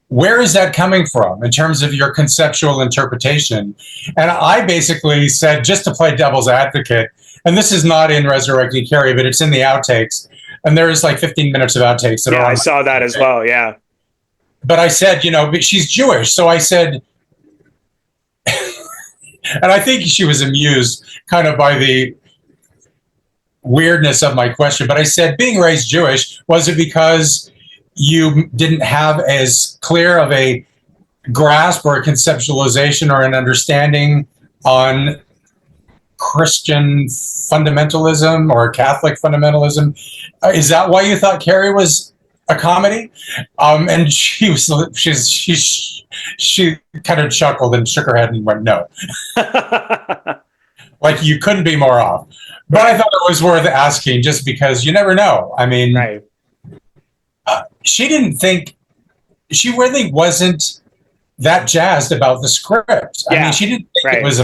where is that coming from in terms of your conceptual interpretation? And I basically said, just to play devil's advocate, and this is not in Resurrecting Carrie, but it's in the outtakes. And there's like 15 minutes of outtakes. Yeah, I saw that as well, yeah. But I said, but she's Jewish. So I said, and I think she was amused kind of by the weirdness of my question. But I said, being raised Jewish, was it because you didn't have as clear of a grasp or a conceptualization or an understanding on Christian fundamentalism or Catholic fundamentalism? Is that why you thought Carrie was a comedy? And she kind of chuckled and shook her head and went, no. Like, you couldn't be more off. But I thought it was worth asking, just because you never know. I mean, Right. She really wasn't that jazzed about the script. I mean, she didn't think it was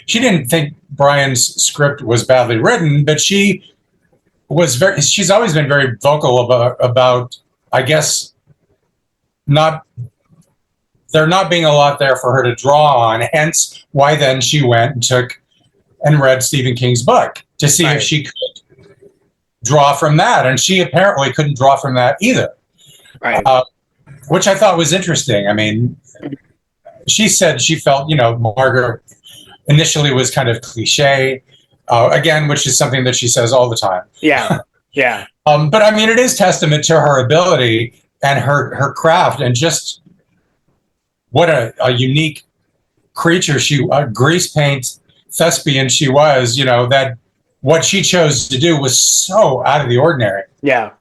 she didn't think Brian's script was badly written, but she's always been very vocal about, I guess, there not being a lot there for her to draw on, hence why then she went and read Stephen King's book to see if she could draw from that. And she apparently couldn't draw from that either. Right. Which I thought was interesting. I mean, she said she felt, Margaret initially was kind of cliche, again, which is something that she says all the time. Yeah. Yeah. But I mean, it is testament to her ability and her craft, and just what a unique creature grease paint thespian she was, that what she chose to do was so out of the ordinary. Yeah.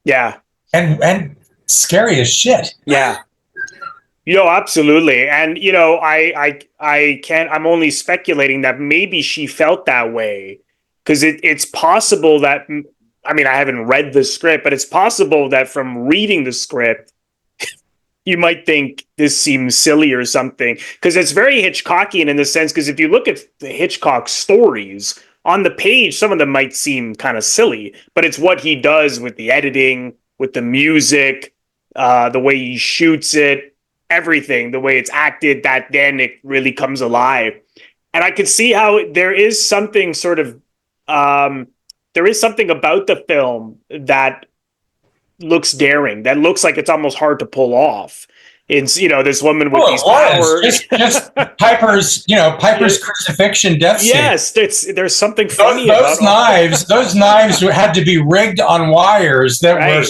Yeah. And scary as shit. Yeah. Absolutely. And, I'm only speculating that maybe she felt that way because it's possible that, I mean, I haven't read the script, but it's possible that from reading the script, you might think this seems silly or something, because it's very Hitchcockian in the sense, because if you look at the Hitchcock stories on the page, some of them might seem kind of silly, but it's what he does with the editing, with the music, the way he shoots it, everything, the way it's acted, that then it really comes alive. And I could see how there is something sort of, there is something about the film that looks daring, that looks like it's almost hard to pull off. It's, this woman with these powers. Just Piper's crucifixion death scene. Yes, there's something funny those knives. Those knives had to be rigged on wires that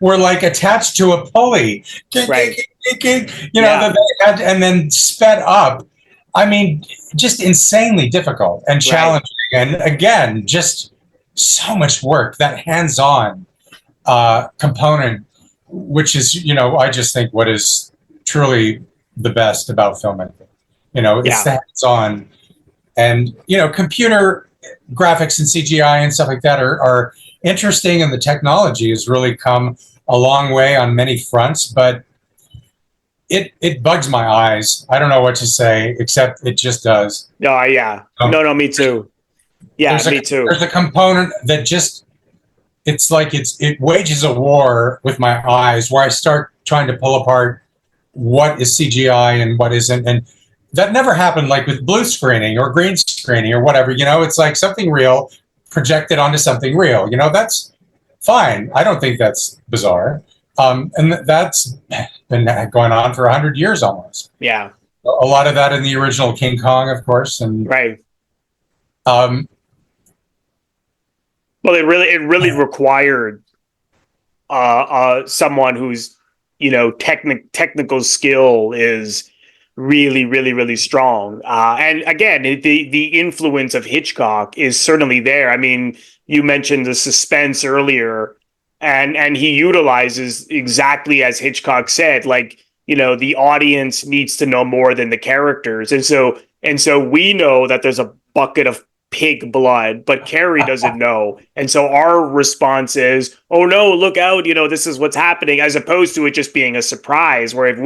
were like attached to a pulley. Right. That they had, and then sped up. I mean, just insanely difficult and challenging. And again, just so much work, that hands-on component, which is, I just think what is truly the best about filmmaking. It's the hands-on, and, computer graphics and CGI and stuff like that are interesting, and the technology has really come a long way on many fronts, but it bugs my eyes. I don't know what to say, except it just does. Oh, yeah. No, me too. Yeah, me too. There's a component that just, it's like it wages a war with my eyes, where I start trying to pull apart what is CGI and what isn't. And that never happened like with blue screening or green screening or whatever. It's like something real projected onto something real. That's fine. I don't think that's bizarre. And that's been going on for 100 years almost. Yeah. A lot of that in the original King Kong, of course. And right. Well, it really required someone whose technical skill is really, really, really strong. And again, the influence of Hitchcock is certainly there. I mean, you mentioned the suspense earlier, and he utilizes exactly as Hitchcock said, like, the audience needs to know more than the characters, and so we know that there's a bucket of pig blood, but Carrie doesn't know. And so our response is, oh no, look out, this is what's happening, as opposed to it just being a surprise, where if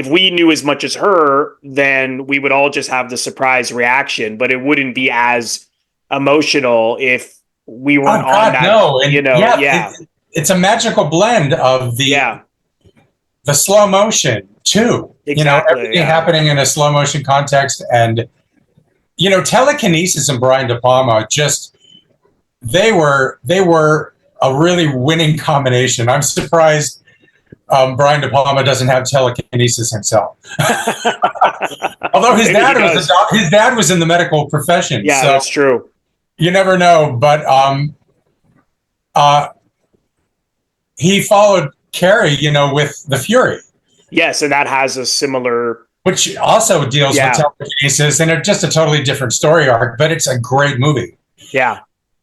we knew as much as her, then we would all just have the surprise reaction, but it wouldn't be as emotional if we weren't on that. No. And it's a magical blend of the slow motion too. Exactly, everything happening in a slow motion context, and telekinesis and Brian De Palma, they were a really winning combination. I'm surprised Brian De Palma doesn't have telekinesis himself. Although his dad was in the medical profession. Yeah, so that's true. You never know, but he followed Carrie, with The Fury. Yes, and that has a similar, which also deals with telekinesis, and just a totally different story arc, but it's a great movie. Yeah.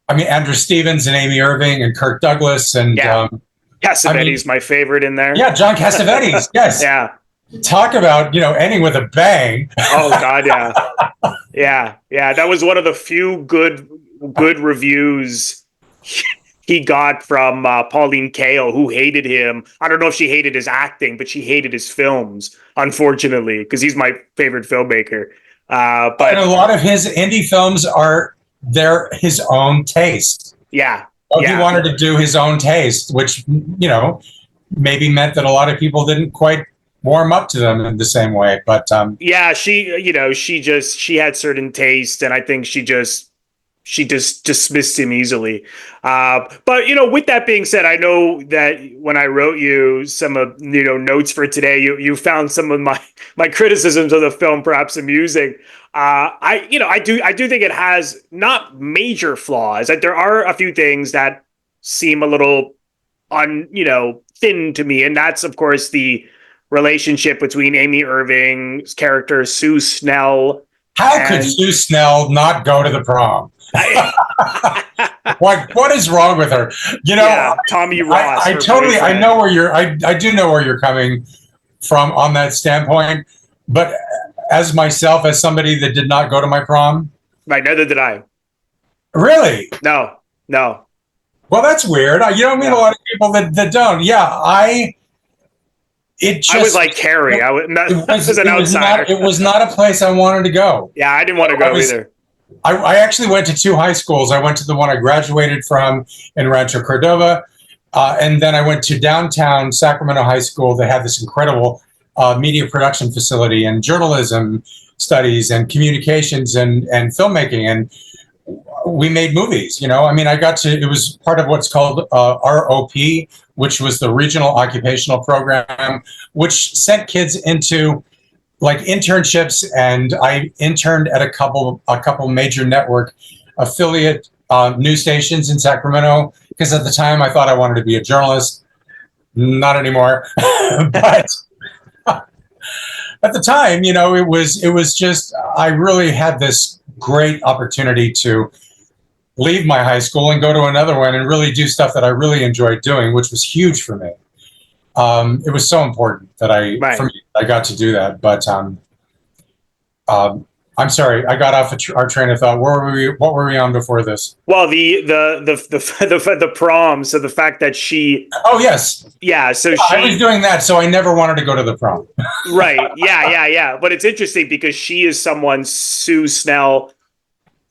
I mean, Andrew Stevens and Amy Irving and Kirk Douglas and Cassavetes, my favorite in there. Yeah, John Cassavetes. Yes. Yeah. Talk about, ending with a bang. Oh God, yeah. Yeah, yeah, that was one of the few good reviews he got from Pauline Kael, who hated him. I don't know if she hated his acting, but she hated his films, unfortunately, because he's my favorite filmmaker. But a lot of his indie films are his own taste. Yeah, He wanted to do his own taste, which, you know, maybe meant that a lot of people didn't quite warm up to them in the same way. But yeah, she had certain taste, and I think she just dismissed him easily. But with that being said, I know that when I wrote you some of notes for today, you found some of my criticisms of the film perhaps amusing. I do think it has not major flaws. That there are a few things that seem a little thin to me, and that's of course the relationship between Amy Irving's character Sue Snell. How could Sue Snell not go to the prom? What is wrong with her? Tommy Ross. I know where I do know where you're coming from on that standpoint, but as myself, as somebody that did not go to my prom. Right, neither did I. Really? No. Well, that's weird. I meet a lot of people that don't. Yeah, I was like Carrie. It was not a place I wanted to go. Yeah, I didn't want to go either. I actually went to two high schools. I went to the one I graduated from in Rancho Cordova, and then I went to downtown Sacramento High School. They had this incredible media production facility and journalism studies and communications and filmmaking, and we made movies. It was part of what's called ROP, which was the Regional Occupational Program, which sent kids into like internships, and I interned at a couple major network affiliate news stations in Sacramento, because at the time I thought I wanted to be a journalist. Not anymore. But at the time, it was just, I really had this great opportunity to leave my high school and go to another one and really do stuff that I really enjoyed doing, which was huge for me. It was so important that for me, I got to do that. But I'm sorry, I got off our train of thought. What were we on before this? Well, the prom. So the fact that she. Oh yes. Yeah. So I was doing that, so I never wanted to go to the prom. Right. Yeah. But it's interesting because she is someone, Sue Snell,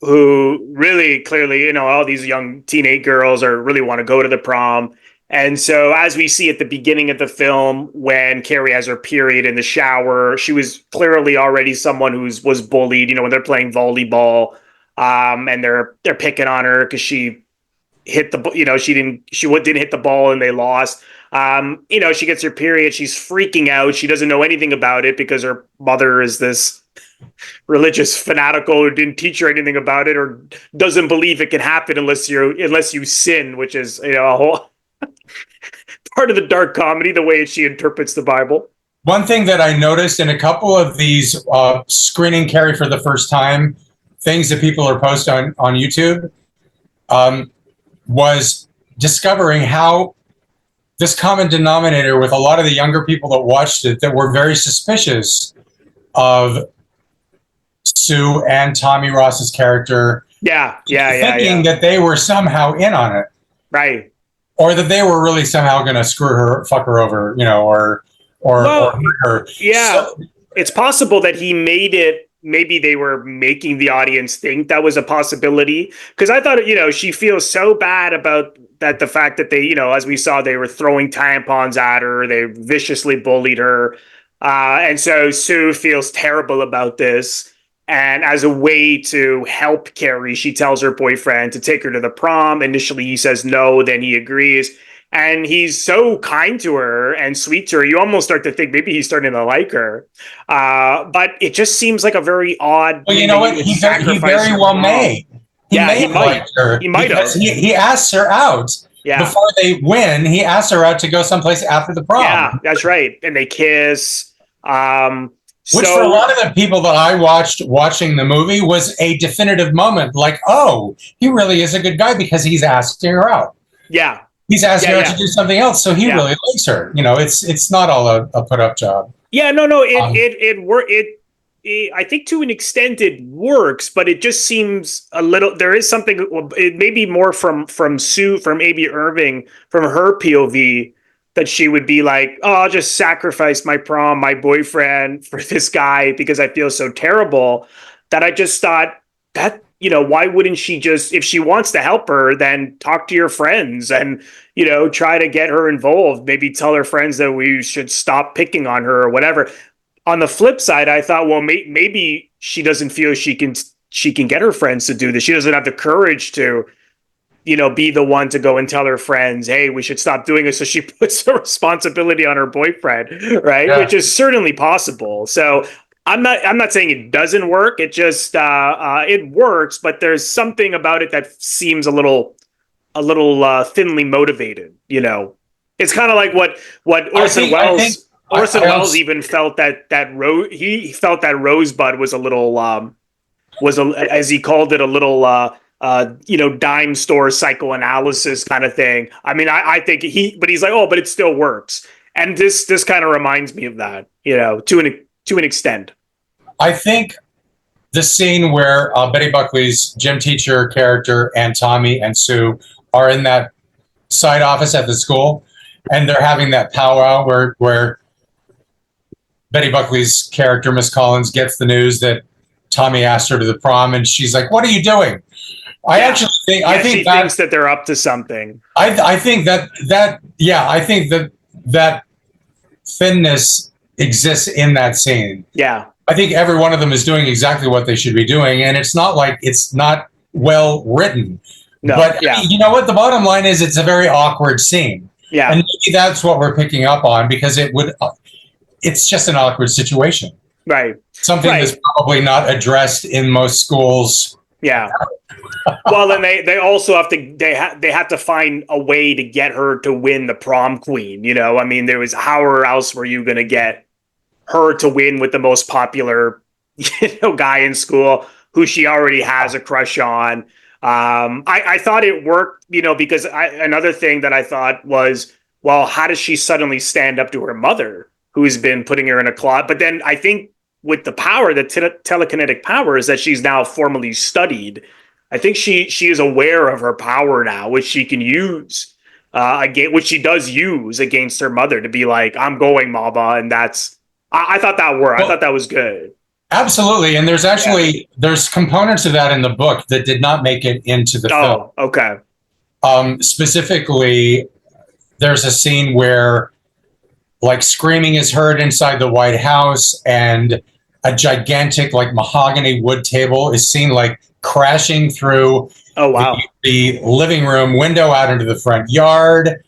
who really clearly, all these young teenage girls really want to go to the prom. And so as we see at the beginning of the film, when Carrie has her period in the shower, she was clearly already someone who was bullied, when they're playing volleyball, and they're picking on her because she hit she didn't hit the ball and they lost. She gets her period. She's freaking out. She doesn't know anything about it because her mother is this religious fanatical who didn't teach her anything about it, or doesn't believe it can happen unless you sin, which is a whole part of the dark comedy, the way she interprets the Bible. One thing that I noticed in a couple of these screening Carrie for the first time things that people are posting on YouTube was discovering how this common denominator with a lot of the younger people that watched it that were very suspicious of Sue and Tommy Ross's character. Thinking that they were somehow in on it. Right. Or that they were really somehow going to fuck her over, or hurt her. Yeah. So, it's possible that he made it. Maybe they were making the audience think that was a possibility. Because I thought, she feels so bad about that. The fact that they, as we saw, they were throwing tampons at her. They viciously bullied her. And so Sue feels terrible about this. And as a way to help Carrie, she tells her boyfriend to take her to the prom. Initially, he says no, then he agrees. And he's so kind to her and sweet to her. You almost start to think maybe he's starting to like her. But it just seems like a very odd... Well, you know what? He very well may. He might have. He asks her out. Yeah. Before they win, he asks her out to go someplace after the prom. Yeah, that's right. And they kiss. Which for a lot of the people that I watching the movie was a definitive moment. Like, oh, he really is a good guy because he's asking her out. Yeah. He's asking her to do something else, so he really likes her. It's not all a put up job. Yeah, no, it I think to an extent it works, but it just seems a little. There is something. It may be more from Amy Irving, from her POV, that she would be like, "Oh, I'll just sacrifice my prom, my boyfriend for this guy because I feel so terrible." That I just thought that, why wouldn't she just, if she wants to help her, then talk to your friends and, try to get her involved. Maybe tell her friends that we should stop picking on her or whatever. On the flip side, I thought, well, maybe she doesn't feel she can get her friends to do this. She doesn't have the courage to, be the one to go and tell her friends, hey, we should stop doing it. So she puts the responsibility on her boyfriend, right? Yeah. Which is certainly possible. So I'm not saying it doesn't work. It just it works, but there's something about it that seems a little thinly motivated. It's kind of like what Orson Welles. Orson Welles even felt he felt that Rosebud was a little as he called it, a little dime store psychoanalysis kind of thing. I mean, I think he's like, oh, but it still works, and this kind of reminds me of that, to an extent. I think the scene where Betty Buckley's gym teacher character and Tommy and Sue are in that side office at the school, and they're having that powwow where Betty Buckley's character, Miss Collins, gets the news that Tommy asked her to the prom, and she's like, "What are you doing?" I think she thinks that they're up to something. I think that thinness exists in that scene. Yeah. I think every one of them is doing exactly what they should be doing, and it's not like it's not well written. No, but yeah. You know what? The bottom line is it's a very awkward scene. Yeah. And maybe that's what we're picking up on, because it's just an awkward situation. Right. Something that's probably not addressed in most schools. Yeah. Well, then they also have to they have to find a way to get her to win the prom queen. I mean, how else were you going to get her to win with the most popular guy in school who she already has a crush on? I thought it worked, because another thing that I thought was, well, how does she suddenly stand up to her mother, who's been putting her in a closet? But then I think with the power, the telekinetic powers that she's now formally studied, I think she is aware of her power now, which she can use which she does use against her mother, to be like, I'm going, Mama. And I thought that worked. Well, I thought that was good. Absolutely. And there's components of that in the book that did not make it into the film. Oh, okay. Specifically, there's a scene where screaming is heard inside the White House, and a gigantic mahogany wood table is seen crashing through the living room window out into the front yard.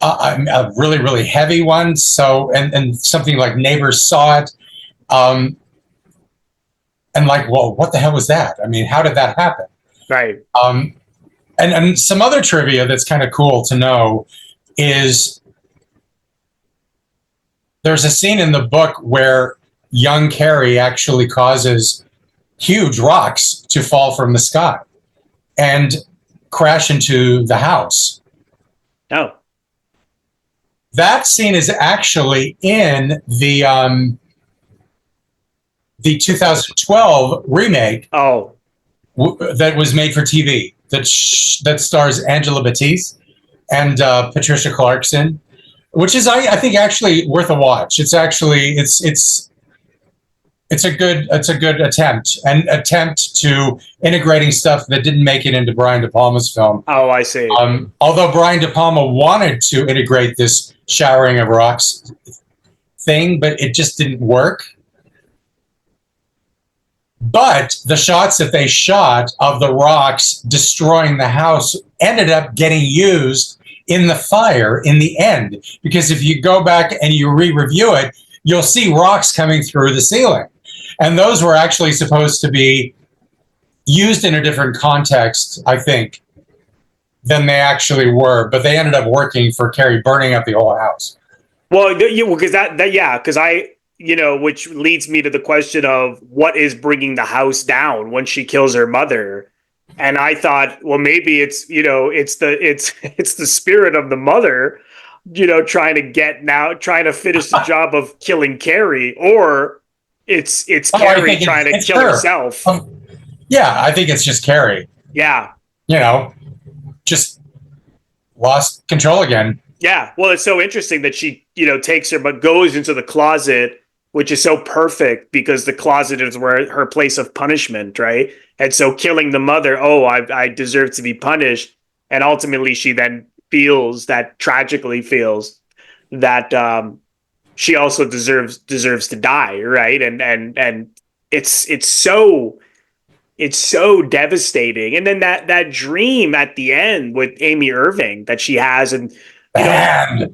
A really, really heavy one. So, and something like neighbors saw it. And well, what the hell was that? I mean, how did that happen? Right. And some other trivia that's kind of cool to know is there's a scene in the book where young Carrie actually causes huge rocks to fall from the sky and crash into the house. Oh. That scene is actually in the 2012 remake. Oh. That was made for TV. That stars Angela Batiste and Patricia Clarkson, which is I think actually worth a watch. It's actually it's a good attempt to integrating stuff that didn't make it into Brian De Palma's film. Oh, I see. Although Brian De Palma wanted to integrate this showering of rocks thing, but it just didn't work. But the shots that they shot of the rocks destroying the house ended up getting used in the fire in the end. Because if you go back and you re-review it, you'll see rocks coming through the ceiling. And those were actually supposed to be used in a different context, I think, than they actually were. But they ended up working for Carrie burning up the whole house. Well, because which leads me to the question of what is bringing the house down when she kills her mother. And I thought, well, maybe it's the spirit of the mother, trying to finish the job of killing Carrie, or it's Carrie trying to kill herself. Yeah, I think it's just Carrie. Yeah. Just lost control again. Yeah. Well, it's so interesting that she, takes her, but goes into the closet, which is so perfect because the closet is where her place of punishment, right? And so killing the mother, I deserve to be punished. And ultimately she then tragically feels that she also deserves to die, right? And it's so devastating. And then that dream at the end with Amy Irving that she has, and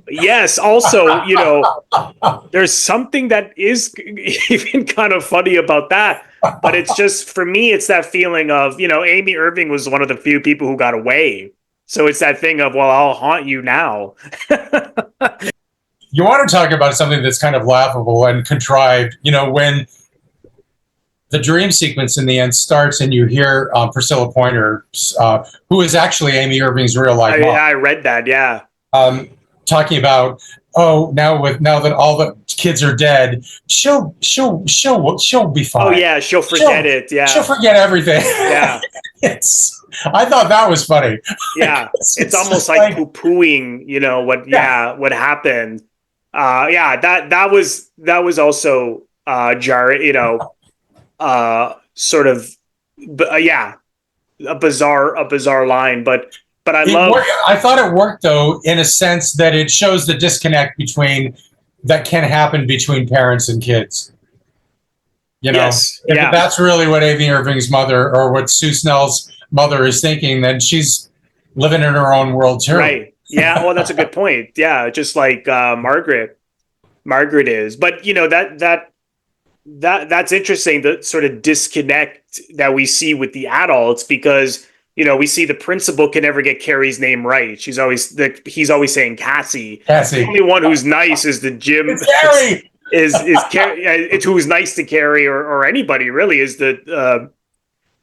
yes, also, there's something that is even kind of funny about that. But it's just, for me, it's that feeling of, Amy Irving was one of the few people who got away. So it's that thing of, well, I'll haunt you now. You want to talk about something that's kind of laughable and contrived, when the dream sequence in the end starts and you hear Priscilla Pointer, who is actually Amy Irving's real life mom. Yeah, I read that. Yeah. Talking about, now that all the kids are dead, she'll be fine. Oh yeah, she'll forget it. Yeah, she'll forget everything. Yeah. I thought that was funny. Yeah, it's almost like poo-pooing, what happened. That was also jarring, sort of, a bizarre line, but I thought it worked though, in a sense that it shows the disconnect that can happen between parents and kids. Yes. If that's really what Amy Irving's mother, or what Sue Snell's mother is thinking, then she's living in her own world too. Right. Yeah. Well, that's a good point. Yeah. Just like Margaret is, but that's interesting, the sort of disconnect that we see with the adults, because we see the principal can never get Carrie's name right. He's always saying Cassie. The only one who's nice is the gym. It's Carrie. is Carrie? It's who's nice to Carrie or anybody really is the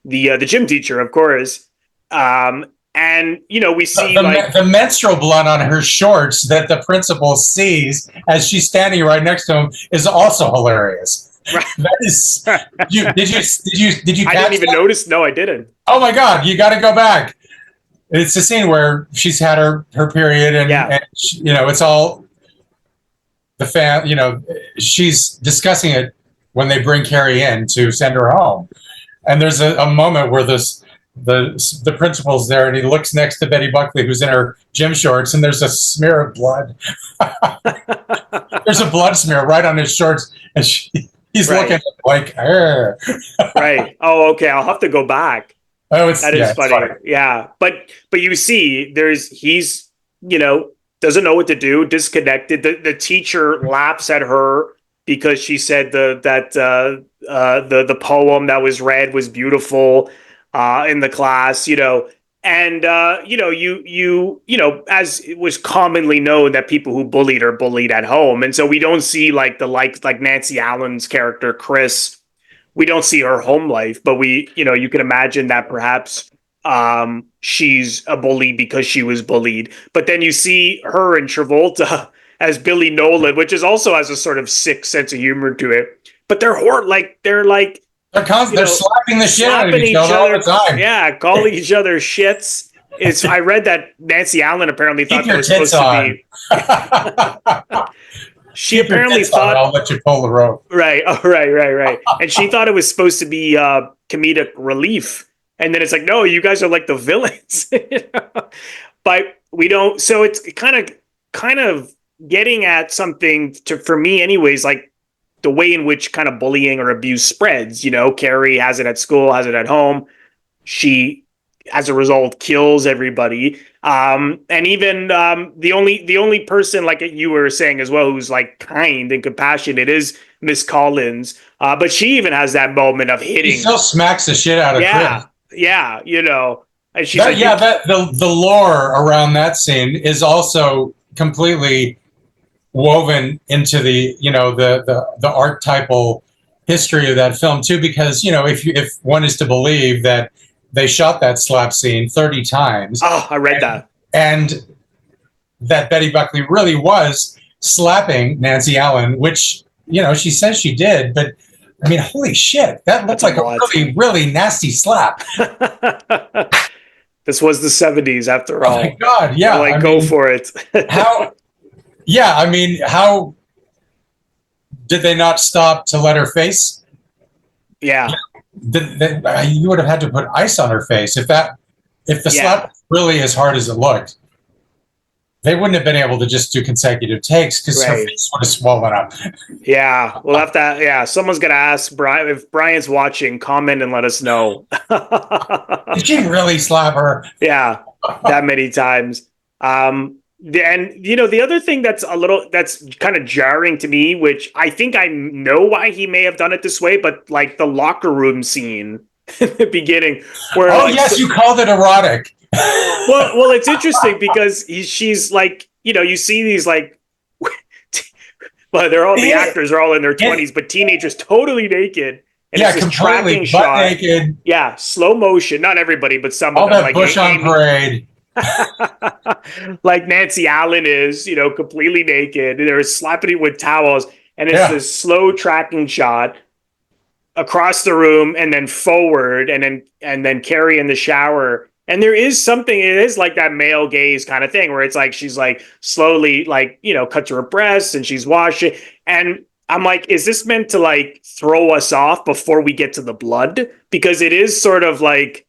gym teacher, of course. And we see the menstrual blood on her shorts that the principal sees as she's standing right next to him is also hilarious. Right. That is. Did you? I didn't even notice. No, I didn't. Oh my God! You got to go back. It's the scene where she's had her period, and it's all the fan. She's discussing it when they bring Carrie in to send her home, and there's a moment where the principal's there, and he looks next to Betty Buckley, who's in her gym shorts, and there's a smear of blood. There's a blood smear right on his shorts, and he's looking like, right. Oh, okay. I'll have to go back. That is funny. Yeah. But you see, he's doesn't know what to do, disconnected. The teacher laughs at her because she said the poem that was read was beautiful in the class, and as it was commonly known that people who bullied are bullied at home. And so we don't see like Nancy Allen's character, Chris, we don't see her home life, but you can imagine that perhaps she's a bully because she was bullied. But then you see her and Travolta as Billy Nolan, which is also has a sort of sick sense of humor to it. But they're they're slapping the shit out of each other all the time. Yeah, calling each other shits. I read that Nancy Allen apparently thought that was supposed to be. She apparently thought. I'll let you pull the rope. Right. Oh, right. And she thought it was supposed to be comedic relief, and then it's like, no, you guys are like the villains. But we don't. So it's kind of getting at something for me, anyways, like the way in which kind of bullying or abuse spreads. Carrie has it at school, has it at home. She, as a result, kills everybody. And even the only person, like you were saying as well, who's like kind and compassionate is Miss Collins. But she even has that moment of hitting. She still smacks the shit out of Chris. Yeah. And she's the lore around that scene is also completely woven into the archetypal history of that film too, because if one is to believe that they shot that slap scene 30 times. Oh, I read that. And that Betty Buckley really was slapping Nancy Allen, which she says she did, but I mean, holy shit, that looks like a really, really nasty slap. This was the 70s after all. Oh my God, yeah. Like, go for it. How did they not stop to let her face? Yeah. You would have had to put ice on her face if the slap was really as hard as it looked. They wouldn't have been able to just do consecutive takes because her face would have swollen up. Yeah, we'll have to. Yeah, someone's gonna ask Brian if Brian's watching. Comment and let us know. Did she really slap her? Yeah, that many times. And the other thing that's kind of jarring to me, which I think I know why he may have done it this way, but like the locker room scene in the begining, where you called it erotic. well, it's interesting because she's like, you see these like, well, the actors are all in their 20s, but teenagers totally naked. And yeah, completely butt naked. Yeah, slow motion. Not everybody, but some all of them. All that like Bush on parade. Like Nancy Allen is, completely naked. They're slapping it with towels, and it's this slow tracking shot across the room, and then forward, and then Carrie in the shower. And there is something, it is like that male gaze kind of thing where it's like she's like slowly like, cuts her breasts and she's washing. And I'm like, is this meant to like throw us off before we get to the blood? Because it is sort of like.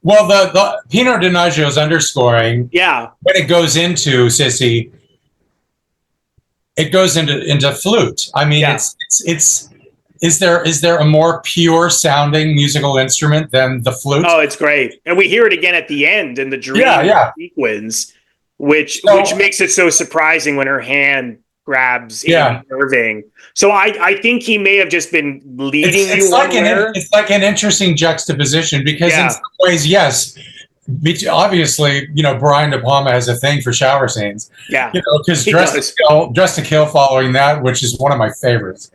Well, the Pino Donaggio's underscoring. Yeah. When it goes into Sissy, it goes into flute. I mean, it's. Is there a more pure sounding musical instrument than the flute? Oh, it's great. And we hear it again at the end in the dream sequence, which makes it so surprising when her hand grabs Amy Irving. So I think he may have just been leading it's like an interesting juxtaposition because in some ways, yes, obviously, Brian De Palma has a thing for shower scenes. Yeah. Because Dressed to Kill following that, which is one of my favorites.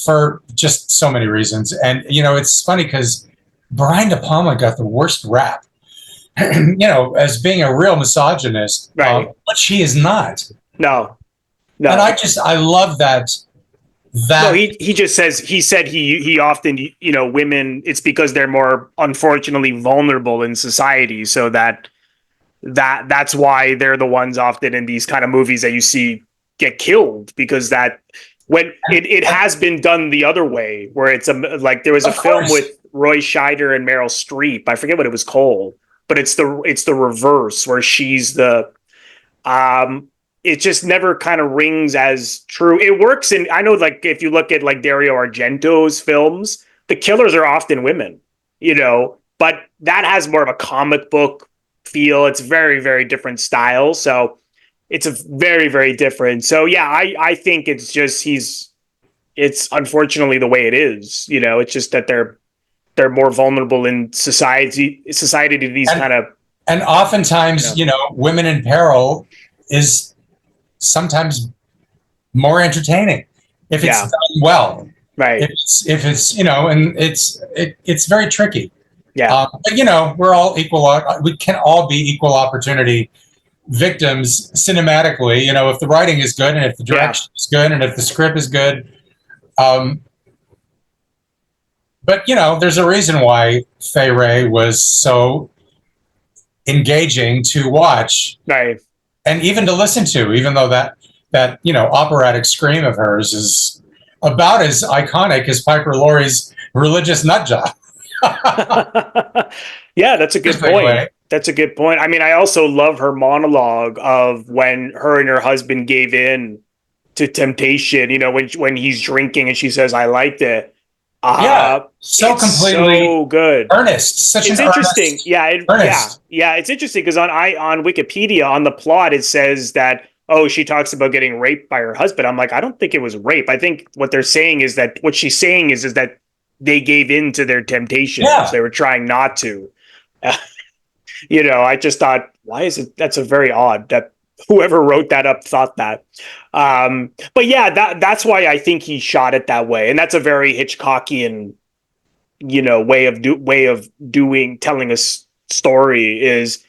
For just so many reasons. And, it's funny because Brian De Palma got the worst rap, as being a real misogynist, but he is not. No. And I love that. No, he just said he often, women, it's because they're more unfortunately vulnerable in society. So that's why they're the ones often in these kind of movies that you see get killed, because when it has been done the other way, where it's like there was a film with Roy Scheider and Meryl Streep. I forget what it was called, but it's the reverse where she's the. It just never kind of rings as true. It works I know, like if you look at like Dario Argento's films, the killers are often women, but that has more of a comic book feel. It's very, very different style. So. It's a very, very different. So yeah, I think it's just it's unfortunately the way it is. It's just that they're more vulnerable in society to these kind of. And oftentimes, women in peril is sometimes more entertaining if it's done well. Right. If it's and it's very tricky. Yeah. But we're all equal. We can all be equal opportunity victims cinematically, if the writing is good and if the direction is good and if the script is good. But there's a reason why Fay Wray was so engaging to watch, right, and even to listen to, even though that operatic scream of hers is about as iconic as Piper Laurie's religious nut job. Yeah, that's a good point. That's a good point. I mean, I also love her monologue of when her and her husband gave in to temptation, when he's drinking and she says, I liked it. So completely so good. Earnest. It's interesting. Earnest. Yeah. It's interesting because on Wikipedia, on the plot, it says that, she talks about getting raped by her husband. I'm like, I don't think it was rape. I think what they're saying is that what she's saying is that they gave in to their temptations. Yeah. They were trying not to. I just thought, why is it? That's a very odd that whoever wrote that up thought that. But yeah, that's why I think he shot it that way, and that's a very Hitchcockian, way of telling a story is,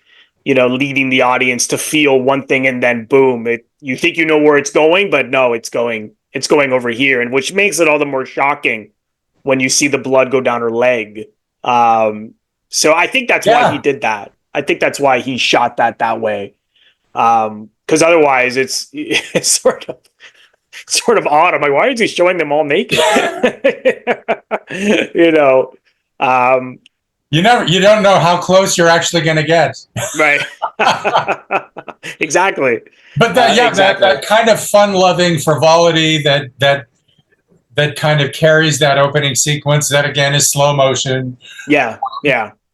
leading the audience to feel one thing and then boom, you think where it's going, but no, it's going it's going over here, and which makes it all the more shocking when you see the blood go down her leg. So I think that's why he did that. I think that's why he shot that way. Because otherwise it's sort of odd. I'm like, why is he showing them all naked? You know, you don't know how close you're actually going to get. Right. Exactly. But that kind of fun-loving frivolity that kind of carries that opening sequence that again is slow motion. Yeah.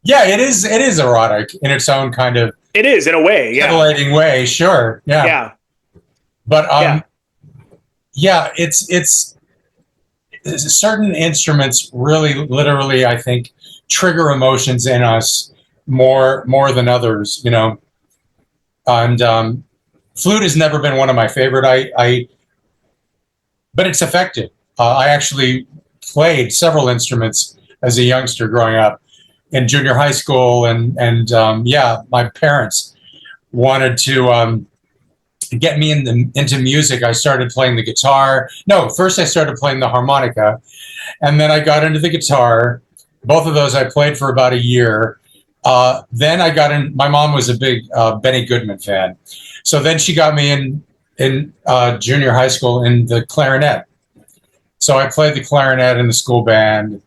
It is erotic in its own kind of. It is in a way, titillating way, sure. Yeah. But it's certain instruments really, literally, I think, trigger emotions in us more than others, you know. And flute has never been one of my favorite. But it's effective. I actually played several instruments as a youngster growing up in junior high school, and my parents wanted to get me into music. I started playing the guitar. No, first I started playing the harmonica, and then I got into the guitar. Both of those I played for about a year. Then I got in. My mom was a big Benny Goodman fan, so then she got me in junior high school in the clarinet. So I played the clarinet in the school band.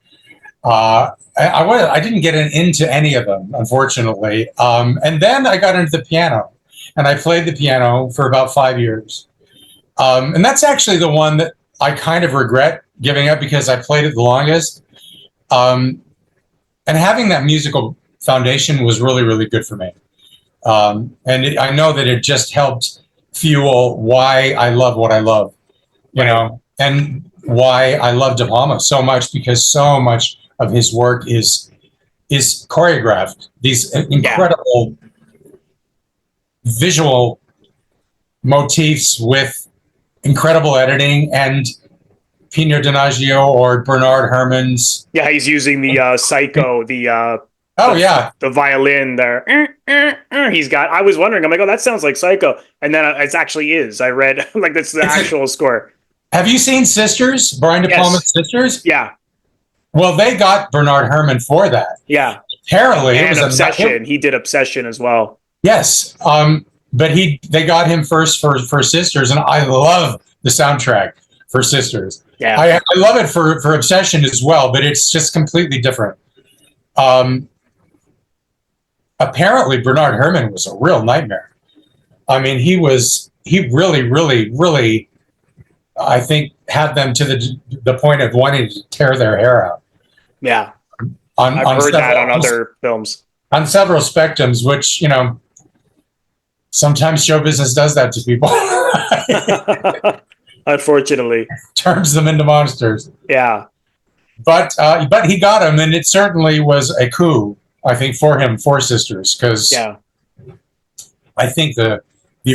I didn't get into any of them, unfortunately. And then I got into the piano, and I played the piano for about 5 years. And that's actually the one that I kind of regret giving up because I played it the longest. And having that musical foundation was really, really good for me. I know that it just helped fuel why I love what I love, you know, and why I love De Palma so much, because so much of his work is choreographed. These incredible visual motifs with incredible editing, and Pino Donaggio or Bernard Herrmann's. Yeah, he's using the Psycho, the violin there. He's got. I was wondering. I'm like, oh, that sounds like Psycho, and then it actually is. I read like that's the actual score. Have you seen Sisters? Brian De Palma's Sisters? Yeah. Well, they got Bernard Herrmann for that. Yeah. Apparently, and it was Obsession. He did Obsession as well. Yes. But they got him first for Sisters, and I love the soundtrack for Sisters. Yeah. I love it for Obsession as well, but it's just completely different. Apparently, Bernard Herrmann was a real nightmare. I mean, he really, really, really, I think, had them to the point of wanting to tear their hair out. Yeah. I've heard that on other films. On several spectrums, which, you know, sometimes show business does that to people. Unfortunately. Turns them into monsters. Yeah. But he got him, and it certainly was a coup, I think, for him, for Sisters, because I think the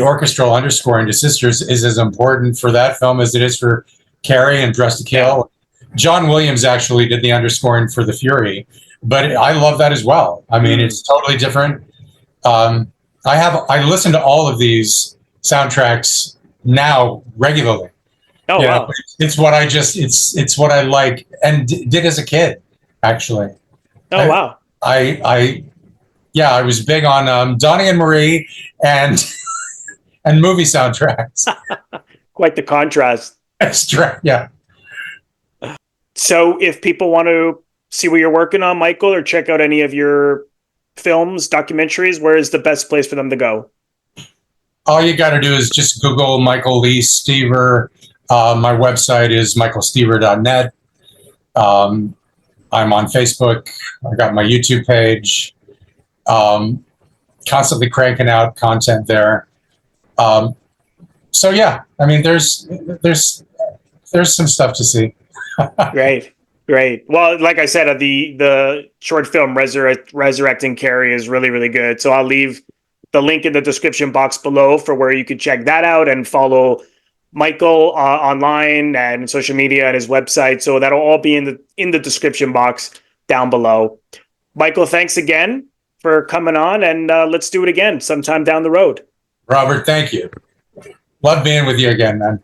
orchestral underscoring to Sisters is as important for that film as it is for Carrie and Dressed to Kill. John Williams actually did the underscoring for The Fury, but I love that as well. I mean, it's totally different. I listen to all of these soundtracks now regularly. Oh, wow. It's what it's what I like and did as a kid, actually. Oh, wow. I was big on Donnie and Marie and movie soundtracks. Quite the contrast. Extra, yeah. So if people want to see what you're working on, Michael, or check out any of your films, documentaries, where is the best place for them to go? All you got to do is just Google Michael Lee Stever. My website is michaelstever.net. I'm on Facebook. I got my YouTube page. Constantly cranking out content there. So yeah, I mean, there's some stuff to see. Great. Well, like I said, the short film Resurrecting Carrie is really, really good. So I'll leave the link in the description box below for where you can check that out and follow Michael online and social media and his website. So that'll all be in the description box down below. Michael, thanks again for coming on, and let's do it again sometime down the road. Robert, thank you. Love being with you again, man.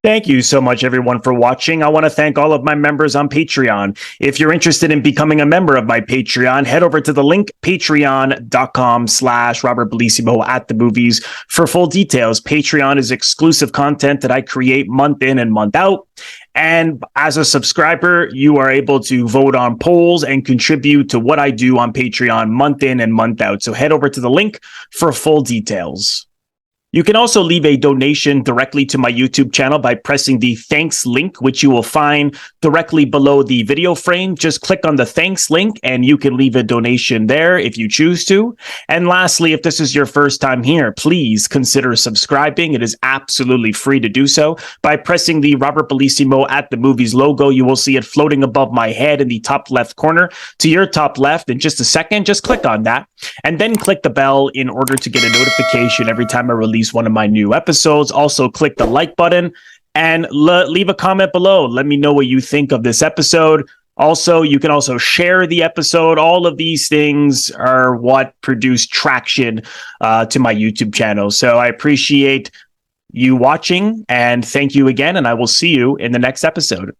Thank you so much, everyone, for watching. I want to thank all of my members on Patreon. If you're interested in becoming a member of my Patreon, head over to the link, patreon.com/Robert Bellissimo at the movies for full details. Patreon is exclusive content that I create month in and month out. And as a subscriber, you are able to vote on polls and contribute to what I do on Patreon month in and month out. So head over to the link for full details. You can also leave a donation directly to my YouTube channel by pressing the thanks link, which you will find directly below the video frame. Just click on the thanks link and you can leave a donation there if you choose to. And lastly, if this is your first time here, please consider subscribing. It is absolutely free to do so. By pressing the Robert Bellissimo at the movies logo, you will see it floating above my head in the top left corner to your top left. In just a second, just click on that and then click the bell in order to get a notification every time I release one of my new episodes. Also click the like button and leave a comment below. Let me know what you think of this episode. Also, you can also share the episode. All of these things are what produce traction to my YouTube channel. So I appreciate you watching and thank you again. And I will see you in the next episode.